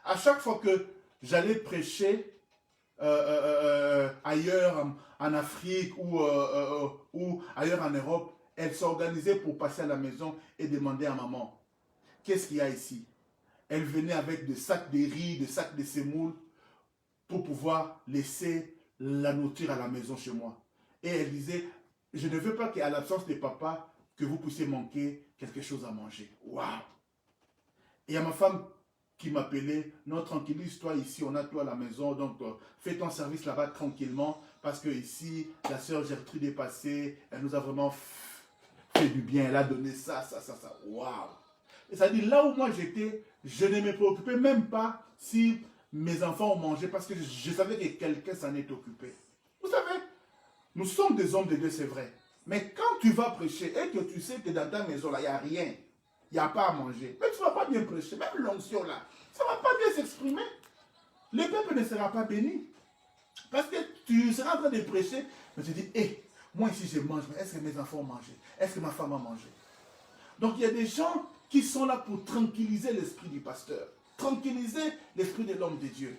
À chaque fois que j'allais prêcher, ailleurs en Afrique ou ailleurs en Europe, elle s'organisait pour passer à la maison et demander à maman, qu'est-ce qu'il y a ici? Elle venait avec des sacs de riz, des sacs de semoule pour pouvoir laisser la nourriture à la maison chez moi. Et elle disait, je ne veux pas qu'à l'absence de papa, que vous puissiez manquer quelque chose à manger. Waouh! Et il y a ma femme qui m'appelait, non, tranquillise-toi ici, on a toi à la maison, donc fais ton service là-bas tranquillement, parce que ici, la sœur Gertrude est passée, elle nous a vraiment fait du bien, elle a donné ça, waouh! Et ça dit, là où moi j'étais, je ne me préoccupais même pas si mes enfants ont mangé, parce que je savais que quelqu'un s'en est occupé. Vous savez, nous sommes des hommes de Dieu, c'est vrai, mais quand tu vas prêcher et que tu sais que dans ta maison là, il n'y a rien, il n'y a pas à manger, mais tu ne vas pas bien prêcher, même l'onction là, ça ne va pas bien s'exprimer. Le peuple ne sera pas béni. Parce que tu seras en train de prêcher, mais tu dis, hé, moi ici je mange, mais est-ce que mes enfants ont mangé? Est-ce que ma femme a mangé? Donc il y a des gens qui sont là pour tranquilliser l'esprit du pasteur, tranquilliser l'esprit de l'homme de Dieu.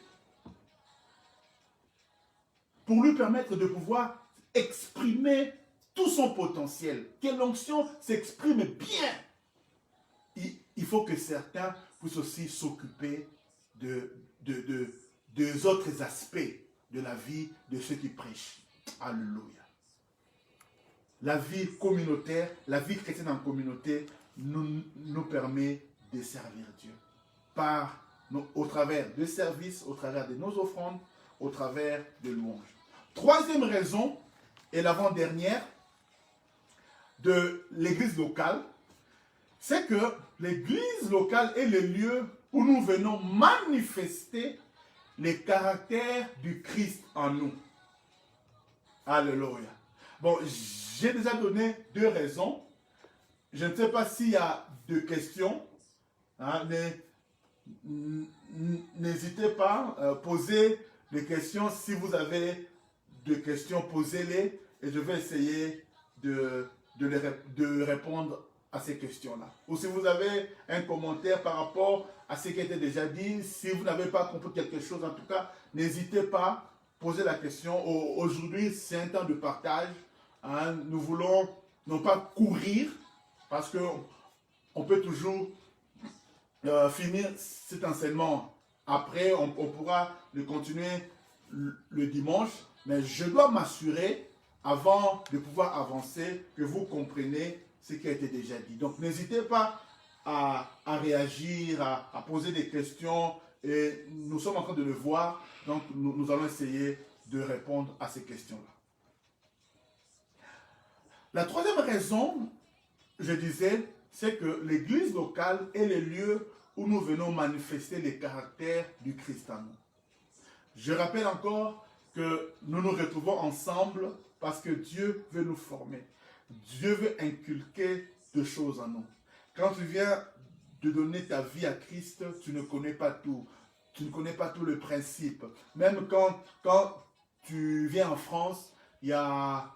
Pour lui permettre de pouvoir exprimer tout son potentiel, que l'onction s'exprime bien. Il faut que certains puissent aussi s'occuper des autres aspects de la vie de ceux qui prêchent. Alléluia. La vie communautaire, la vie chrétienne en communauté nous permet de servir Dieu. Au travers de services, au travers de nos offrandes, au travers de louanges. Troisième raison, et l'avant-dernière, de l'église locale, c'est que l'église locale est le lieu où nous venons manifester les caractères du Christ en nous. Alléluia. Bon, j'ai déjà donné 2 raisons. Je ne sais pas s'il y a 2 questions. Hein, n'hésitez pas à poser des questions. Si vous avez des questions, posez-les et je vais essayer de répondre à ces questions-là. Ou si vous avez un commentaire par rapport à ce qui a été déjà dit, si vous n'avez pas compris quelque chose, en tout cas, n'hésitez pas à poser la question. Aujourd'hui, c'est un temps de partage. Hein. Nous voulons non pas courir, parce qu'on peut toujours finir cet enseignement. Après, on pourra le continuer le dimanche, mais je dois m'assurer, avant de pouvoir avancer, que vous comprenez ce qui a été déjà dit. Donc, n'hésitez pas à réagir, à poser des questions, et nous sommes en train de le voir, donc nous allons essayer de répondre à ces questions-là. La 3e raison, je disais, c'est que l'église locale est le lieu où nous venons manifester les caractères du Christ en nous. Je rappelle encore que nous nous retrouvons ensemble parce que Dieu veut nous former. Dieu veut inculquer des choses en nous. Quand tu viens de donner ta vie à Christ, tu ne connais pas tout. Tu ne connais pas tout le principe. Même quand tu viens en France, il y a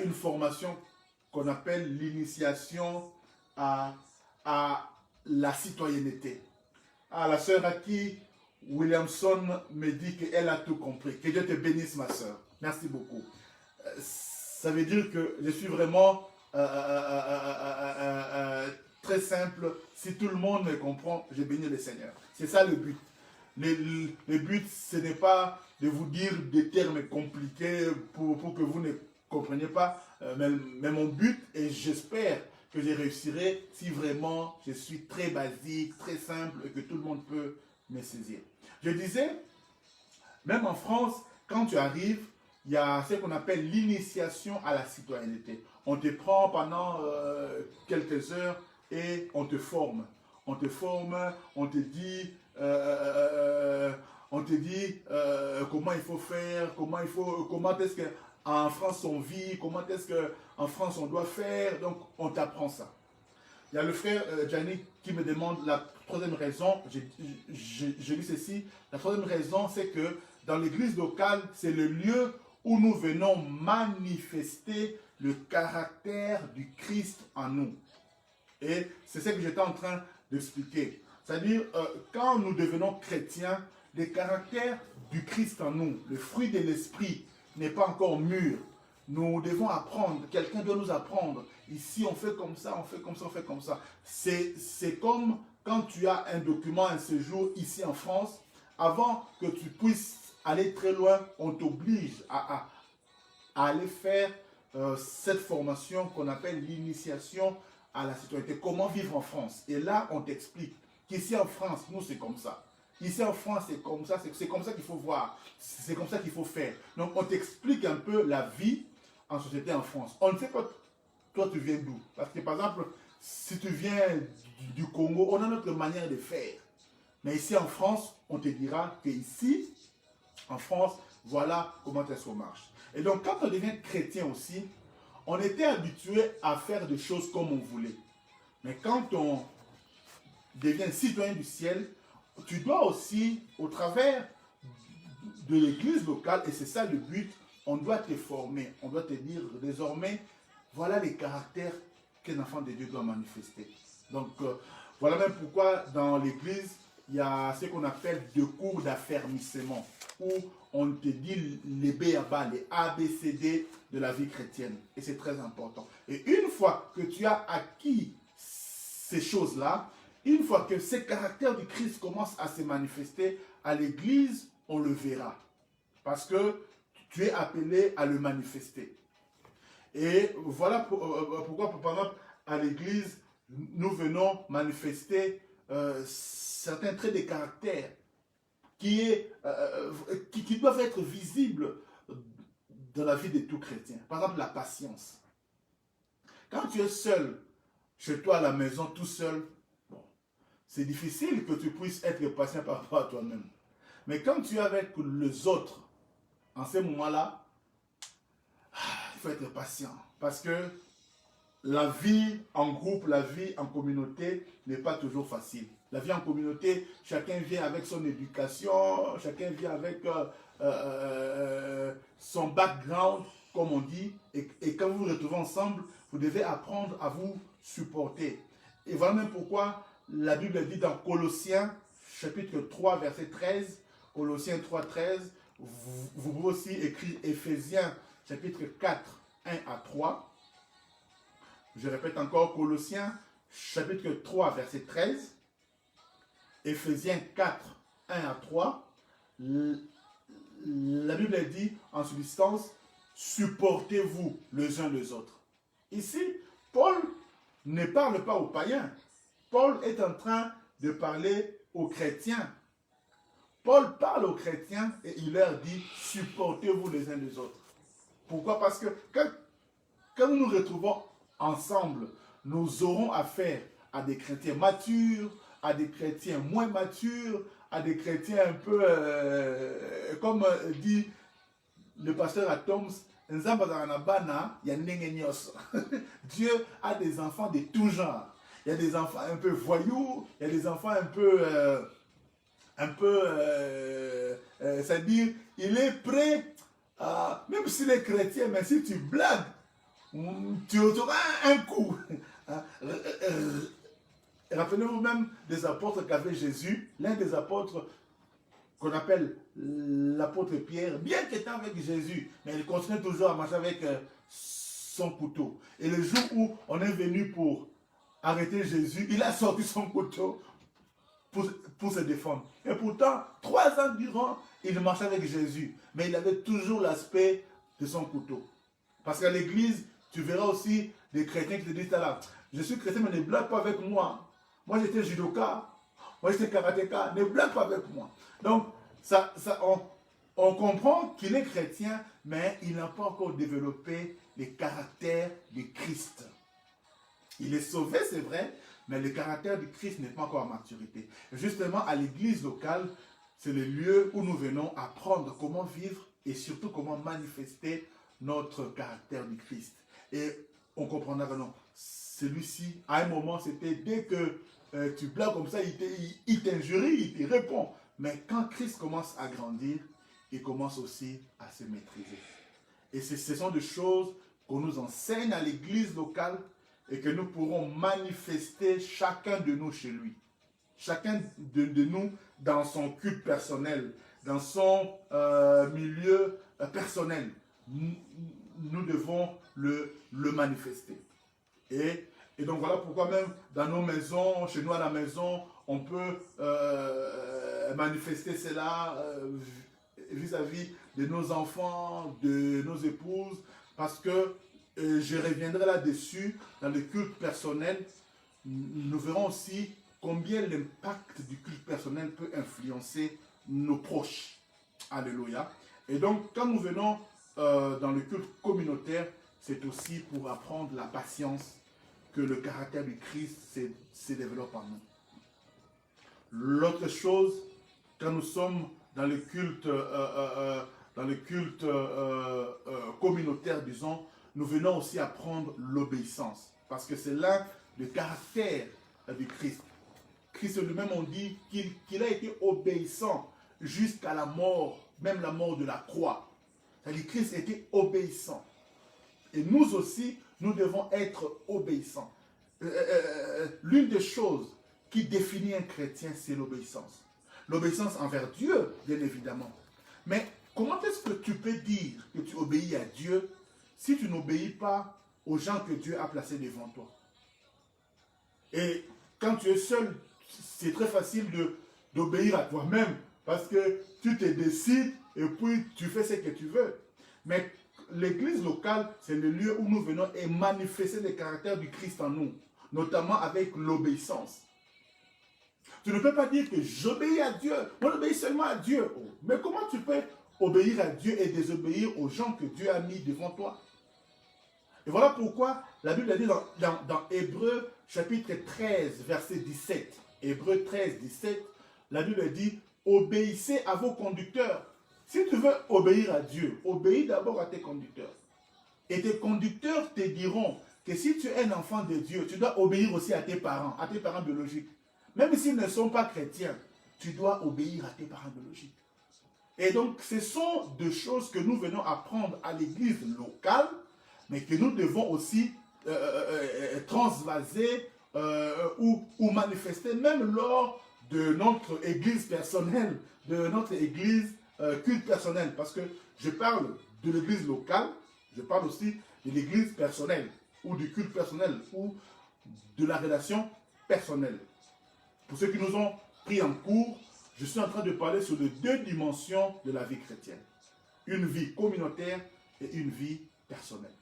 une formation qu'on appelle l'initiation à la citoyenneté. Ah, la sœur Aki Williamson me dit qu'elle a tout compris. Que Dieu te bénisse, ma sœur. Merci beaucoup. Ça veut dire que je suis vraiment très simple. Si tout le monde me comprend, je bénis le Seigneur. C'est ça le but. Le but, ce n'est pas de vous dire des termes compliqués pour que vous ne compreniez pas. Mais mon but, et j'espère que je réussirai si vraiment je suis très basique, très simple et que tout le monde peut me saisir. Je disais, même en France, quand tu arrives, il y a ce qu'on appelle l'initiation à la citoyenneté. On te prend pendant quelques heures et on te forme. On te forme, on te dit comment il faut faire, comment est-ce qu'en France on vit, comment est-ce qu'en France on doit faire. Donc on t'apprend ça. Il y a le frère Gianni qui me demande la 3e raison. Je dis ceci. La 3e raison, c'est que dans l'église locale, c'est le lieu où nous venons manifester le caractère du Christ en nous. Et c'est ce que j'étais en train d'expliquer. C'est-à-dire, quand nous devenons chrétiens, le caractère du Christ en nous, le fruit de l'esprit, n'est pas encore mûr. Nous devons apprendre, quelqu'un doit nous apprendre. Ici, on fait comme ça, on fait comme ça, on fait comme ça. C'est comme quand tu as un document, un séjour ici en France, avant que tu puisses aller très loin, on t'oblige à aller faire cette formation qu'on appelle l'initiation à la citoyenneté. Comment vivre en France? Et là, on t'explique qu'ici en France, nous, c'est comme ça. Ici en France, c'est comme ça qu'il faut voir, c'est comme ça qu'il faut faire. Donc, on t'explique un peu la vie en société en France. On ne sait pas, toi, tu viens d'où? Parce que, par exemple, si tu viens du Congo, on a notre manière de faire. Mais ici en France, on te dira qu'ici, en France, voilà comment est-ce qu'on marche. Et donc, quand on devient chrétien aussi, on était habitué à faire des choses comme on voulait. Mais quand on devient citoyen du ciel, tu dois aussi, au travers de l'église locale, et c'est ça le but, on doit te former. On doit te dire désormais, voilà les caractères qu'un enfant de Dieu doit manifester. Donc, voilà même pourquoi dans l'église, il y a ce qu'on appelle des cours d'affermissement, où on te dit les B.A.B.A., les A-B-C-D de la vie chrétienne. Et c'est très important. Et une fois que tu as acquis ces choses-là, une fois que ces caractères du Christ commencent à se manifester, à l'église, on le verra. Parce que tu es appelé à le manifester. Et voilà pourquoi, par exemple, à l'église, nous venons manifester certains traits de caractère qui doivent être visibles dans la vie de tout chrétien. Par exemple, la patience. Quand tu es seul, chez toi à la maison, tout seul, bon, c'est difficile que tu puisses être patient par rapport à toi-même. Mais quand tu es avec les autres, en ces moments-là, il faut être patient. Parce que la vie en groupe, la vie en communauté n'est pas toujours facile. La vie en communauté, chacun vient avec son éducation, chacun vient avec son background, comme on dit. Et quand vous vous retrouvez ensemble, vous devez apprendre à vous supporter. Et voilà même pourquoi la Bible dit dans Colossiens, chapitre 3, verset 13, Colossiens 3, 13, vous pouvez aussi écrire Éphésiens, chapitre 4, 1 à 3. Je répète encore, Colossiens, chapitre 3, verset 13, Éphésiens 4, 1 à 3. La Bible dit en substance, supportez-vous les uns les autres. Ici, Paul ne parle pas aux païens. Paul est en train de parler aux chrétiens. Paul parle aux chrétiens et il leur dit, supportez-vous les uns les autres. Pourquoi? Parce que quand nous nous retrouvons ensemble, nous aurons affaire à des chrétiens matures, à des chrétiens moins matures, à des chrétiens un peu, comme dit le pasteur Atoms, Dieu a des enfants de tout genre. Il y a des enfants un peu voyous, il y a des enfants c'est-à-dire, il est prêt, même s'il est chrétien, mais si tu blagues, tu auras un coup. Rappelez-vous même des apôtres qu'avait Jésus, l'un des apôtres qu'on appelle l'apôtre Pierre, bien qu'il était avec Jésus, mais il continuait toujours à marcher avec son couteau. Et le jour où on est venu pour arrêter Jésus, il a sorti son couteau pour se défendre. Et pourtant, 3 ans durant, il marchait avec Jésus, mais il avait toujours l'aspect de son couteau. Parce qu'à l'église, tu verras aussi des chrétiens qui te disent, là, je suis chrétien, mais ne blague pas avec moi. Moi, j'étais judoka, moi, j'étais karatéka, ne blague pas avec moi. Donc, on comprend qu'il est chrétien, mais il n'a pas encore développé les caractères du Christ. Il est sauvé, c'est vrai, mais le caractère du Christ n'est pas encore à maturité. Justement, à l'église locale, c'est le lieu où nous venons apprendre comment vivre et surtout comment manifester notre caractère du Christ. Et on comprendra que non, celui-ci, à un moment, c'était dès que tu blagues comme ça, il t'injurie, il te répond. Mais quand Christ commence à grandir, il commence aussi à se maîtriser. Et ce sont des choses qu'on nous enseigne à l'église locale et que nous pourrons manifester chacun de nous chez lui. Chacun de nous dans son culte personnel, dans son milieu personnel. Nous devons le manifester. Et donc voilà pourquoi même dans nos maisons, chez nous à la maison, on peut manifester cela vis-à-vis de nos enfants, de nos épouses, parce que je reviendrai là-dessus, dans le culte personnel, nous verrons aussi combien l'impact du culte personnel peut influencer nos proches. Alléluia. Et donc, quand nous venons dans le culte communautaire, c'est aussi pour apprendre la patience que le caractère du Christ se développe en nous. L'autre chose, quand nous sommes dans le culte, communautaire, disons, nous venons aussi apprendre l'obéissance. Parce que c'est là le caractère du Christ. Christ lui-même, on dit qu'il a été obéissant jusqu'à la mort, même la mort de la croix. C'est-à-dire Christ était obéissant. Et nous aussi, nous devons être obéissants. L'une des choses qui définit un chrétien, c'est l'obéissance. L'obéissance envers Dieu, bien évidemment. Mais comment est-ce que tu peux dire que tu obéis à Dieu si tu n'obéis pas aux gens que Dieu a placés devant toi? Et quand tu es seul, c'est très facile d'obéir à toi-même parce que tu te décides et puis tu fais ce que tu veux. Mais l'église locale, c'est le lieu où nous venons et manifester le caractère du Christ en nous, notamment avec l'obéissance. Tu ne peux pas dire que j'obéis à Dieu, moi j'obéis seulement à Dieu. Mais comment tu peux obéir à Dieu et désobéir aux gens que Dieu a mis devant toi? Et voilà pourquoi la Bible a dit dans Hébreux chapitre 13, verset 17, Hébreux 13, 17, la Bible dit obéissez à vos conducteurs. Si tu veux obéir à Dieu, obéis d'abord à tes conducteurs. Et tes conducteurs te diront que si tu es un enfant de Dieu, tu dois obéir aussi à tes parents biologiques. Même s'ils ne sont pas chrétiens, tu dois obéir à tes parents biologiques. Et donc, ce sont des choses que nous venons apprendre à l'église locale, mais que nous devons aussi transvaser ou manifester même lors de notre église personnelle, de notre église culte personnel. Parce que je parle de l'église locale, je parle aussi de l'église personnelle, ou du culte personnel, ou de la relation personnelle. Pour ceux qui nous ont pris en cours, je suis en train de parler sur les deux dimensions de la vie chrétienne. Une vie communautaire et une vie personnelle.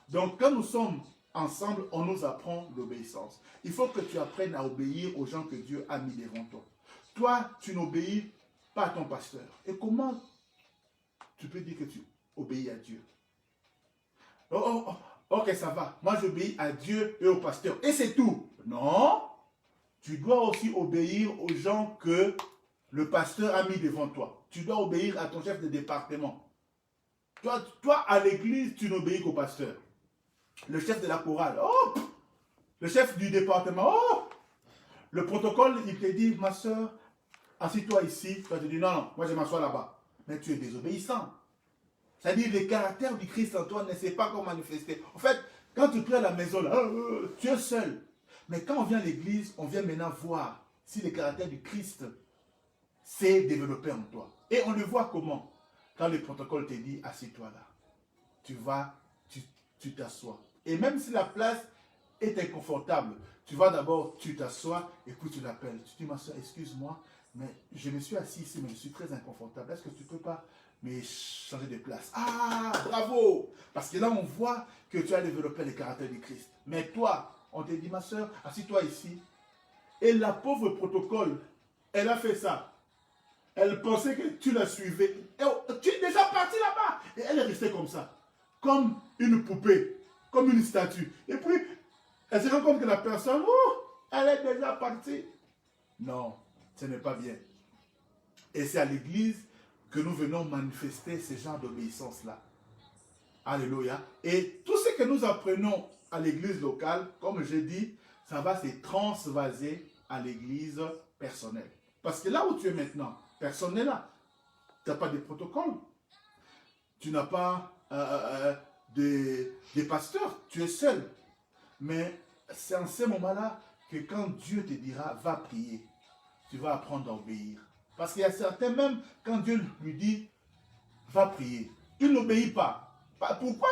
Donc, quand nous sommes ensemble, on nous apprend l'obéissance. Il faut que tu apprennes à obéir aux gens que Dieu a mis devant toi. Toi, tu n'obéis pas à ton pasteur. Et comment tu peux dire que tu obéis à Dieu? Ok, ça va. Moi, j'obéis à Dieu et au pasteur. Et c'est tout. Non. Tu dois aussi obéir aux gens que le pasteur a mis devant toi. Tu dois obéir à ton chef de département. Toi à l'église, tu n'obéis qu'au pasteur. Le chef de la chorale, oh, le chef du département, oh, le protocole, il te dit, ma soeur, assis-toi ici. Toi, tu dis, non, non, moi je m'assois là-bas. Mais tu es désobéissant. C'est-à-dire, le caractère du Christ en toi ne sait pas comment manifester. En fait, quand tu pries à la maison, là, tu es seul. Mais quand on vient à l'église, on vient maintenant voir si le caractère du Christ s'est développé en toi. Et on le voit comment? Quand le protocole te dit, assis-toi là. Tu t'assois. Et même si la place est inconfortable, tu vas d'abord, tu t'assois et puis tu l'appelles. Tu dis, ma soeur, excuse-moi, mais je me suis assis ici, mais je suis très inconfortable. Est-ce que tu ne peux pas me changer de place? Ah, bravo! Parce que là, on voit que tu as développé le caractère du Christ. Mais toi, on te dit, ma soeur, assis-toi ici. Et la pauvre protocole, elle a fait ça. Elle pensait que tu la suivais. Et tu es déjà parti là-bas. Et elle est restée comme ça. Comme une poupée. Comme une statue. Et puis, elle se rend compte que la personne, elle est déjà partie. Non, ce n'est pas bien. Et c'est à l'église que nous venons manifester ce genre d'obéissance-là. Alléluia. Et tout ce que nous apprenons à l'église locale, comme je dis, ça va se transvaser à l'église personnelle. Parce que là où tu es maintenant, personne n'est là. Tu n'as pas de protocole. Tu n'as pas des pasteurs. Tu es seul. Mais c'est en ce moment-là que quand Dieu te dira, va prier, tu vas apprendre à obéir. Parce qu'il y a certains, même quand Dieu lui dit, va prier, il n'obéit pas. Pourquoi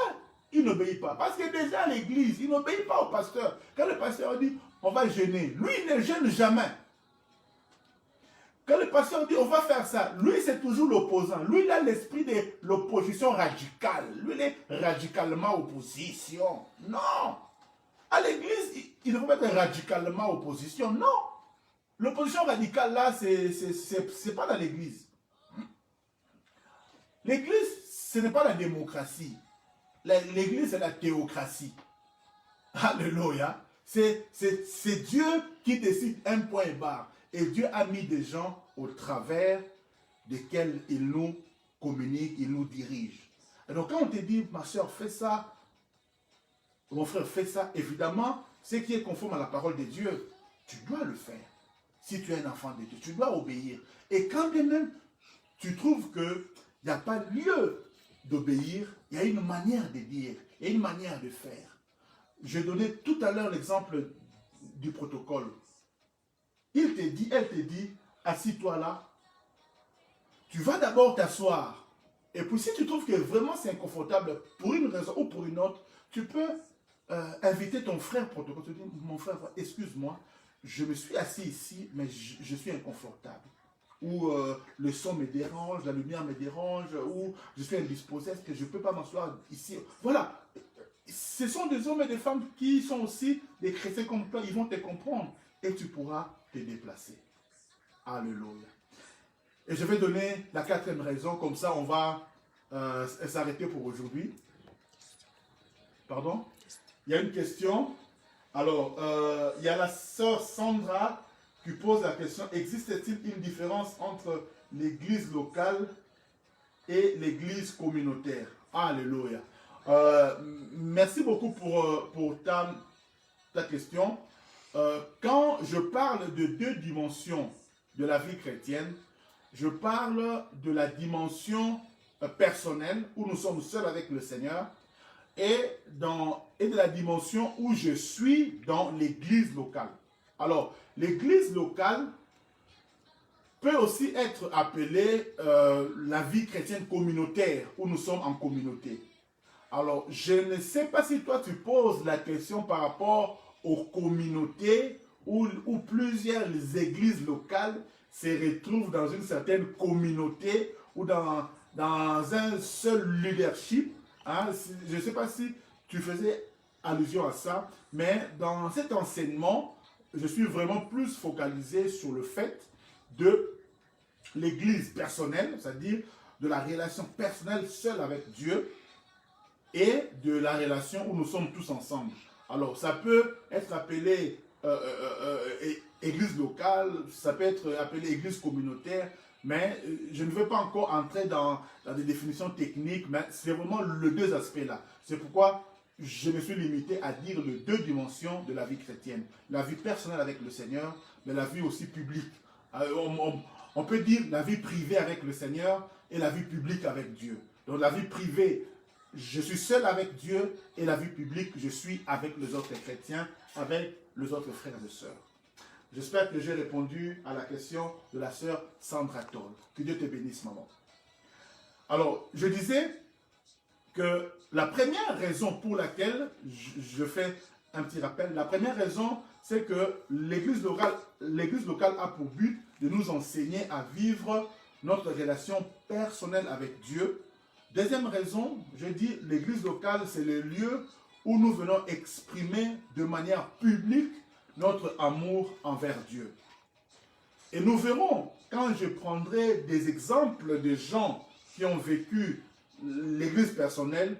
il n'obéit pas? Parce que déjà à l'église, il n'obéit pas au pasteur. Quand le pasteur dit, on va jeûner, lui, il ne jeûne jamais. Quand le pasteur dit, on va faire ça, lui, c'est toujours l'opposant. Lui, il a l'esprit de l'opposition radicale. Lui, il est radicalement opposition. Non! À l'église, il ne faut pas être radicalement opposition. Non! L'opposition radicale, là, c'est pas dans l'église. L'église, ce n'est pas la démocratie. L'église, c'est la théocratie. Alléluia. C'est Dieu qui décide un point et barre. Et Dieu a mis des gens au travers desquels il nous communique, il nous dirige. Et donc quand on te dit, ma soeur, fais ça, mon frère, fais ça, évidemment, ce qui est conforme à la parole de Dieu, tu dois le faire. Si tu es un enfant de Dieu, tu dois obéir. Et quand bien même tu trouves qu'il n'y a pas lieu d'obéir, il y a une manière de dire, il y a une manière de faire. J'ai donné tout à l'heure l'exemple du protocole. Il te dit, elle te dit, assis-toi là. Tu vas d'abord t'asseoir. Et puis si tu trouves que vraiment c'est inconfortable pour une raison ou pour une autre, tu peux inviter ton frère protocole. Tu dis, mon frère, excuse-moi, je me suis assis ici, mais je suis inconfortable. Ou le son me dérange, la lumière me dérange, ou je suis indisposé, est-ce que je ne peux pas m'asseoir ici? Voilà. Ce sont des hommes et des femmes qui sont aussi des chrétiens comme toi, ils vont te comprendre. Et tu pourras te déplacer. Alléluia. Et je vais donner la quatrième raison, comme ça on va s'arrêter pour aujourd'hui. Pardon? Il y a une question. Alors, il y a la sœur Sandra qui pose la question, existe-t-il une différence entre l'église locale et l'église communautaire? Alléluia. Merci beaucoup pour ta question. Quand je parle de deux dimensions de la vie chrétienne, je parle de la dimension personnelle, où nous sommes seuls avec le Seigneur, et de la dimension où je suis dans l'église locale. Alors, l'église locale peut aussi être appelée la vie chrétienne communautaire, où nous sommes en communauté. Alors, je ne sais pas si toi tu poses la question par rapport aux communautés où plusieurs églises locales se retrouvent dans une certaine communauté ou dans un seul leadership. Hein. Je ne sais pas si tu faisais allusion à ça, mais dans cet enseignement, je suis vraiment plus focalisé sur le fait de l'église personnelle, c'est-à-dire de la relation personnelle seule avec Dieu et de la relation où nous sommes tous ensemble. Alors, ça peut être appelé église locale, ça peut être appelé église communautaire, mais je ne veux pas encore entrer dans des définitions techniques, mais c'est vraiment les deux aspects-là. C'est pourquoi je me suis limité à dire les deux dimensions de la vie chrétienne. La vie personnelle avec le Seigneur, mais la vie aussi publique. On peut dire la vie privée avec le Seigneur et la vie publique avec Dieu. Donc la vie privée, je suis seul avec Dieu, et la vie publique, je suis avec les autres chrétiens, avec les autres frères et sœurs. J'espère que j'ai répondu à la question de la sœur Sandra Toll. Que Dieu te bénisse, maman. Alors, je disais que la première raison pour laquelle je fais un petit rappel, la première raison, c'est que l'église locale a pour but de nous enseigner à vivre notre relation personnelle avec Dieu. Deuxième raison, je dis l'église locale, c'est le lieu où nous venons exprimer de manière publique notre amour envers Dieu. Et nous verrons, quand je prendrai des exemples de gens qui ont vécu l'église personnelle,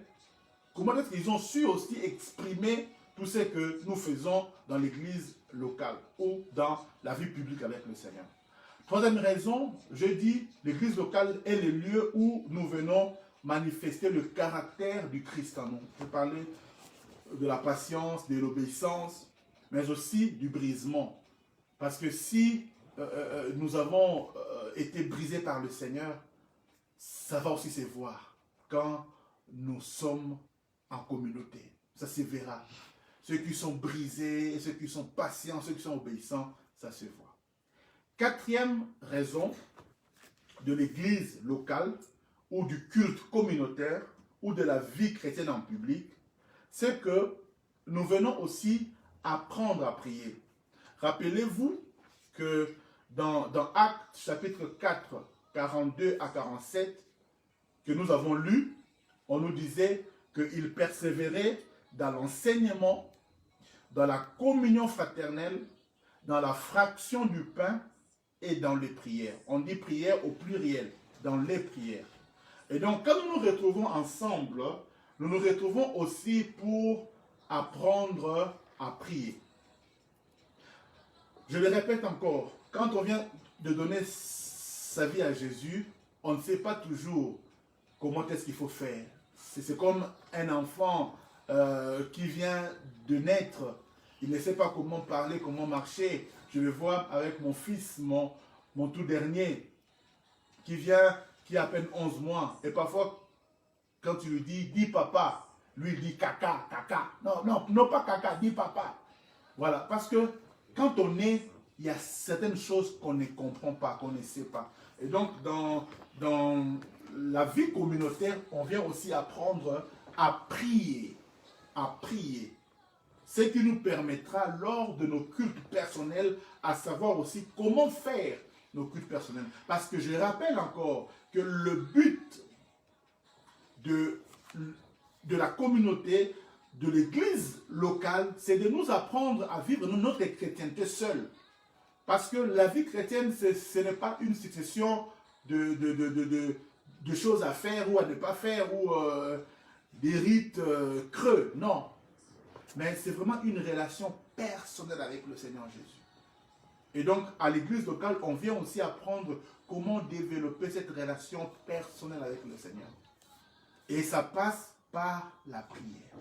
comment est-ce qu'ils ont su aussi exprimer tout ce que nous faisons dans l'église locale ou dans la vie publique avec le Seigneur. Troisième raison, je dis l'église locale est le lieu où nous venons manifester le caractère du Christ en nous. Je parlais de la patience, de l'obéissance, mais aussi du brisement. Parce que si nous avons été brisés par le Seigneur, ça va aussi se voir quand nous sommes en communauté. Ça se verra. Ceux qui sont brisés, ceux qui sont patients, ceux qui sont obéissants, ça se voit. Quatrième raison de l'église locale ou du culte communautaire ou de la vie chrétienne en public, c'est que nous venons aussi apprendre à prier. Rappelez-vous que dans Actes chapitre 4, 42 à 47, que nous avons lu, on nous disait qu'ils persévéraient dans l'enseignement, dans la communion fraternelle, dans la fraction du pain et dans les prières. On dit prière au pluriel, dans les prières. Et donc, quand nous nous retrouvons ensemble, nous nous retrouvons aussi pour apprendre à prier. Je le répète encore, quand on vient de donner sa vie à Jésus, on ne sait pas toujours comment est-ce qu'il faut faire. C'est comme un enfant qui vient de naître. Il ne sait pas comment parler, comment marcher. Je le vois avec mon fils, mon tout dernier, qui a à peine 11 mois. Et parfois, quand tu lui dis papa, lui il dit caca, caca. Non pas caca, dis papa. Voilà, parce que quand on est, il y a certaines choses qu'on ne comprend pas, qu'on ne sait pas. Et donc, dans la vie communautaire, on vient aussi apprendre à prier. À prier. Ce qui nous permettra, lors de nos cultes personnels, à savoir aussi comment faire nos cultes personnels. Parce que je rappelle encore que le but de la communauté, de l'église locale, c'est de nous apprendre à vivre notre chrétienté seule. Parce que la vie chrétienne, ce n'est pas une succession de choses à faire ou à ne pas faire, ou des rites creux, non. Mais c'est vraiment une relation personnelle avec le Seigneur Jésus. Et donc, à l'église locale, on vient aussi apprendre comment développer cette relation personnelle avec le Seigneur. Et ça passe par la prière.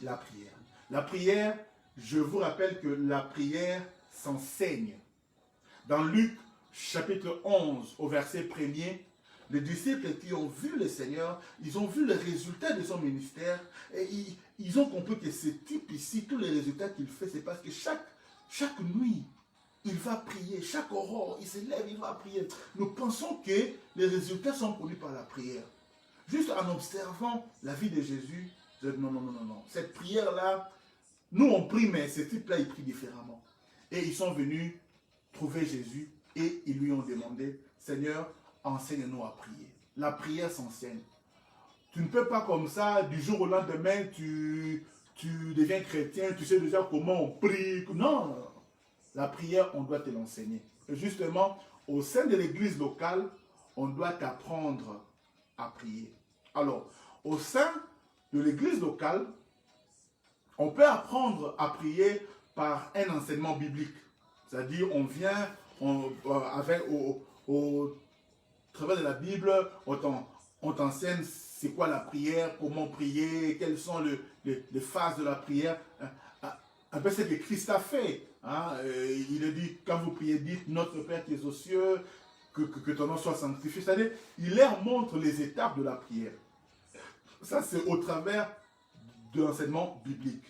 La prière. La prière, je vous rappelle que la prière s'enseigne. Dans Luc, chapitre 11, au verset 1er, les disciples qui ont vu le Seigneur, ils ont vu le résultat de son ministère et ils ont compris que ce type ici, tous les résultats qu'il fait, c'est parce que chaque nuit, il va prier. Chaque aurore, il se lève, il va prier. Nous pensons que les résultats sont produits par la prière. Juste en observant la vie de Jésus, je dis non. Cette prière-là, nous on prie, mais ce type-là, il prie différemment. Et ils sont venus trouver Jésus et ils lui ont demandé, Seigneur, enseigne-nous à prier. La prière s'enseigne. Tu ne peux pas comme ça, du jour au lendemain, tu deviens chrétien, tu sais déjà comment on prie. Non. La prière, on doit te l'enseigner. Et justement, au sein de l'église locale, on doit t'apprendre à prier. Alors, au sein de l'église locale, on peut apprendre à prier par un enseignement biblique. C'est-à-dire, on vient au travers de la Bible, on t'enseigne c'est quoi la prière, comment prier, quelles sont les phases de la prière. Un peu ce que Christ a fait. Hein? Il a dit, quand vous priez, dites, notre Père qui est aux cieux, que ton nom soit sanctifié. C'est-à-dire, il leur montre les étapes de la prière. Ça, c'est au travers de l'enseignement biblique,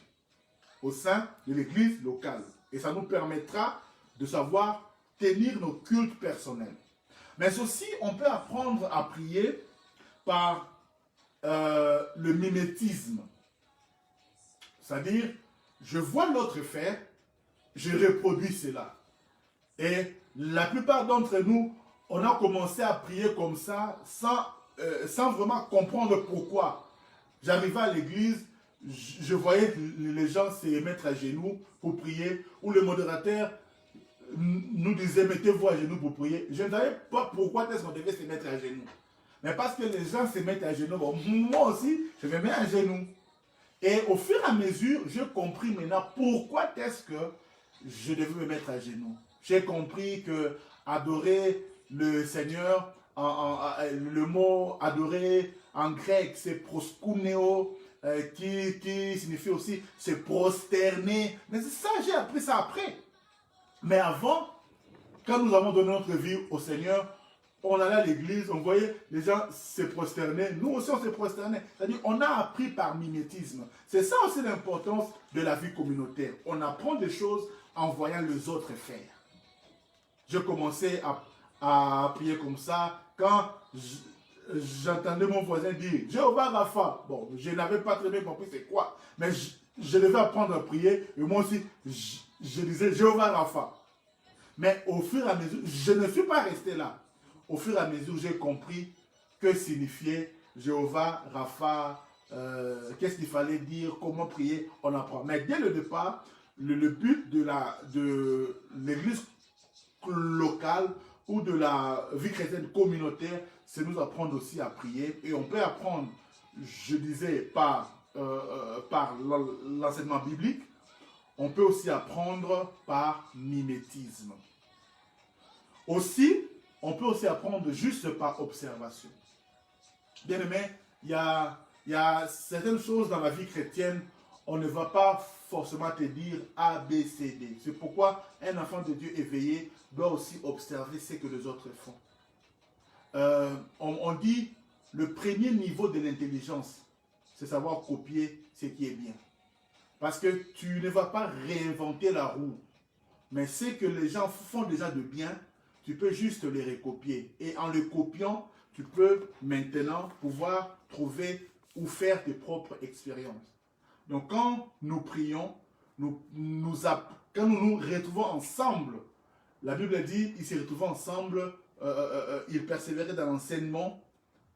au sein de l'église locale. Et ça nous permettra de savoir tenir nos cultes personnels. Mais aussi, on peut apprendre à prier par le mimétisme. C'est-à-dire, je vois l'autre faire, je reproduis cela. Et la plupart d'entre nous, on a commencé à prier comme ça, sans vraiment comprendre pourquoi. J'arrivais à l'église, je voyais les gens se mettre à genoux pour prier, ou le modérateur nous disait, mettez-vous à genoux pour prier. Je ne savais pas pourquoi est-ce qu'on devait se mettre à genoux. Mais parce que les gens se mettent à genoux, bon, moi aussi, je me mets à genoux. Et au fur et à mesure, j'ai compris maintenant pourquoi est-ce que je devais me mettre à genoux. J'ai compris que adorer le Seigneur, le mot adorer en grec, c'est proskuneo, qui signifie aussi se prosterner. Mais ça, j'ai appris ça après. Mais avant, quand nous avons donné notre vie au Seigneur, on allait à l'église, on voyait les gens se prosterner. Nous aussi, on se prosternait. C'est-à-dire, on a appris par mimétisme. C'est ça aussi l'importance de la vie communautaire. On apprend des choses en voyant les autres faire. Je commençais à prier comme ça quand j'entendais mon voisin dire « Jéhovah Rapha ». Bon, je n'avais pas très bien compris c'est quoi. Mais je devais apprendre à prier. Et moi aussi, je disais « Jéhovah Rapha ». Mais au fur et à mesure, je ne suis pas resté là. Au fur et à mesure, j'ai compris que signifiait Jéhovah, Rapha, qu'est-ce qu'il fallait dire, comment prier, on apprend. Mais dès le départ, le but de l'église locale ou de la vie chrétienne communautaire, c'est nous apprendre aussi à prier. Et on peut apprendre, je disais, par l'enseignement biblique, on peut aussi apprendre par mimétisme. Aussi, on peut aussi apprendre juste par observation. Bien aimé, il y a certaines choses dans la vie chrétienne, on ne va pas forcément te dire A, B, C, D. C'est pourquoi un enfant de Dieu éveillé doit aussi observer ce que les autres font. On dit le premier niveau de l'intelligence, c'est savoir copier ce qui est bien. Parce que tu ne vas pas réinventer la roue. Mais ce que les gens font déjà de bien, tu peux juste les recopier. Et en les copiant, tu peux maintenant pouvoir trouver ou faire tes propres expériences. Donc quand nous prions, quand nous nous retrouvons ensemble, la Bible dit, ils se retrouvaient ensemble, ils persévéraient dans l'enseignement,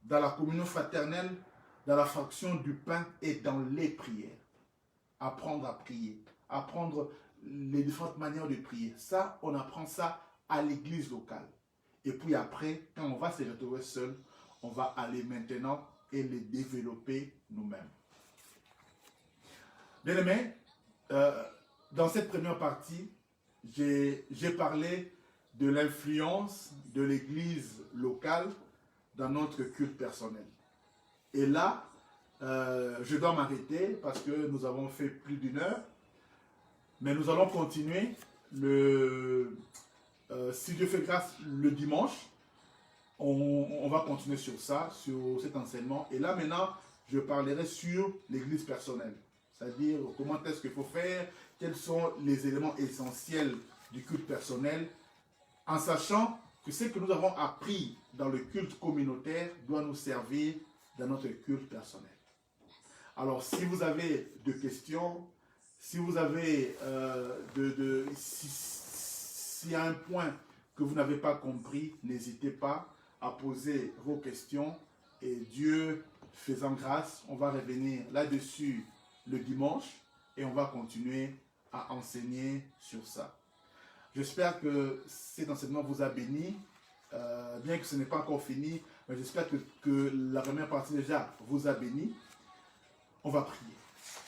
dans la communion fraternelle, dans la fraction du pain et dans les prières. Apprendre à prier, apprendre les différentes manières de prier. Ça, on apprend ça à l'église locale. Et puis après, quand on va se retrouver seul, on va aller maintenant et les développer nous-mêmes. Bien aimé, dans cette première partie, j'ai parlé de l'influence de l'Église locale dans notre culte personnel. Et là, je dois m'arrêter parce que nous avons fait plus d'une heure. Mais nous allons continuer, si Dieu fait grâce, le dimanche. On va continuer sur ça, sur cet enseignement. Et là, maintenant, je parlerai sur l'église personnelle. C'est-à-dire, comment est-ce qu'il faut faire, quels sont les éléments essentiels du culte personnel, en sachant que ce que nous avons appris dans le culte communautaire doit nous servir dans notre culte personnel. Alors, si vous avez des questions, si vous avez s'il y a un point que vous n'avez pas compris, n'hésitez pas à poser vos questions et Dieu faisant grâce, on va revenir là-dessus le dimanche et on va continuer à enseigner sur ça. J'espère que cet enseignement vous a béni, bien que ce n'est pas encore fini, mais j'espère que la première partie déjà vous a béni. On va prier.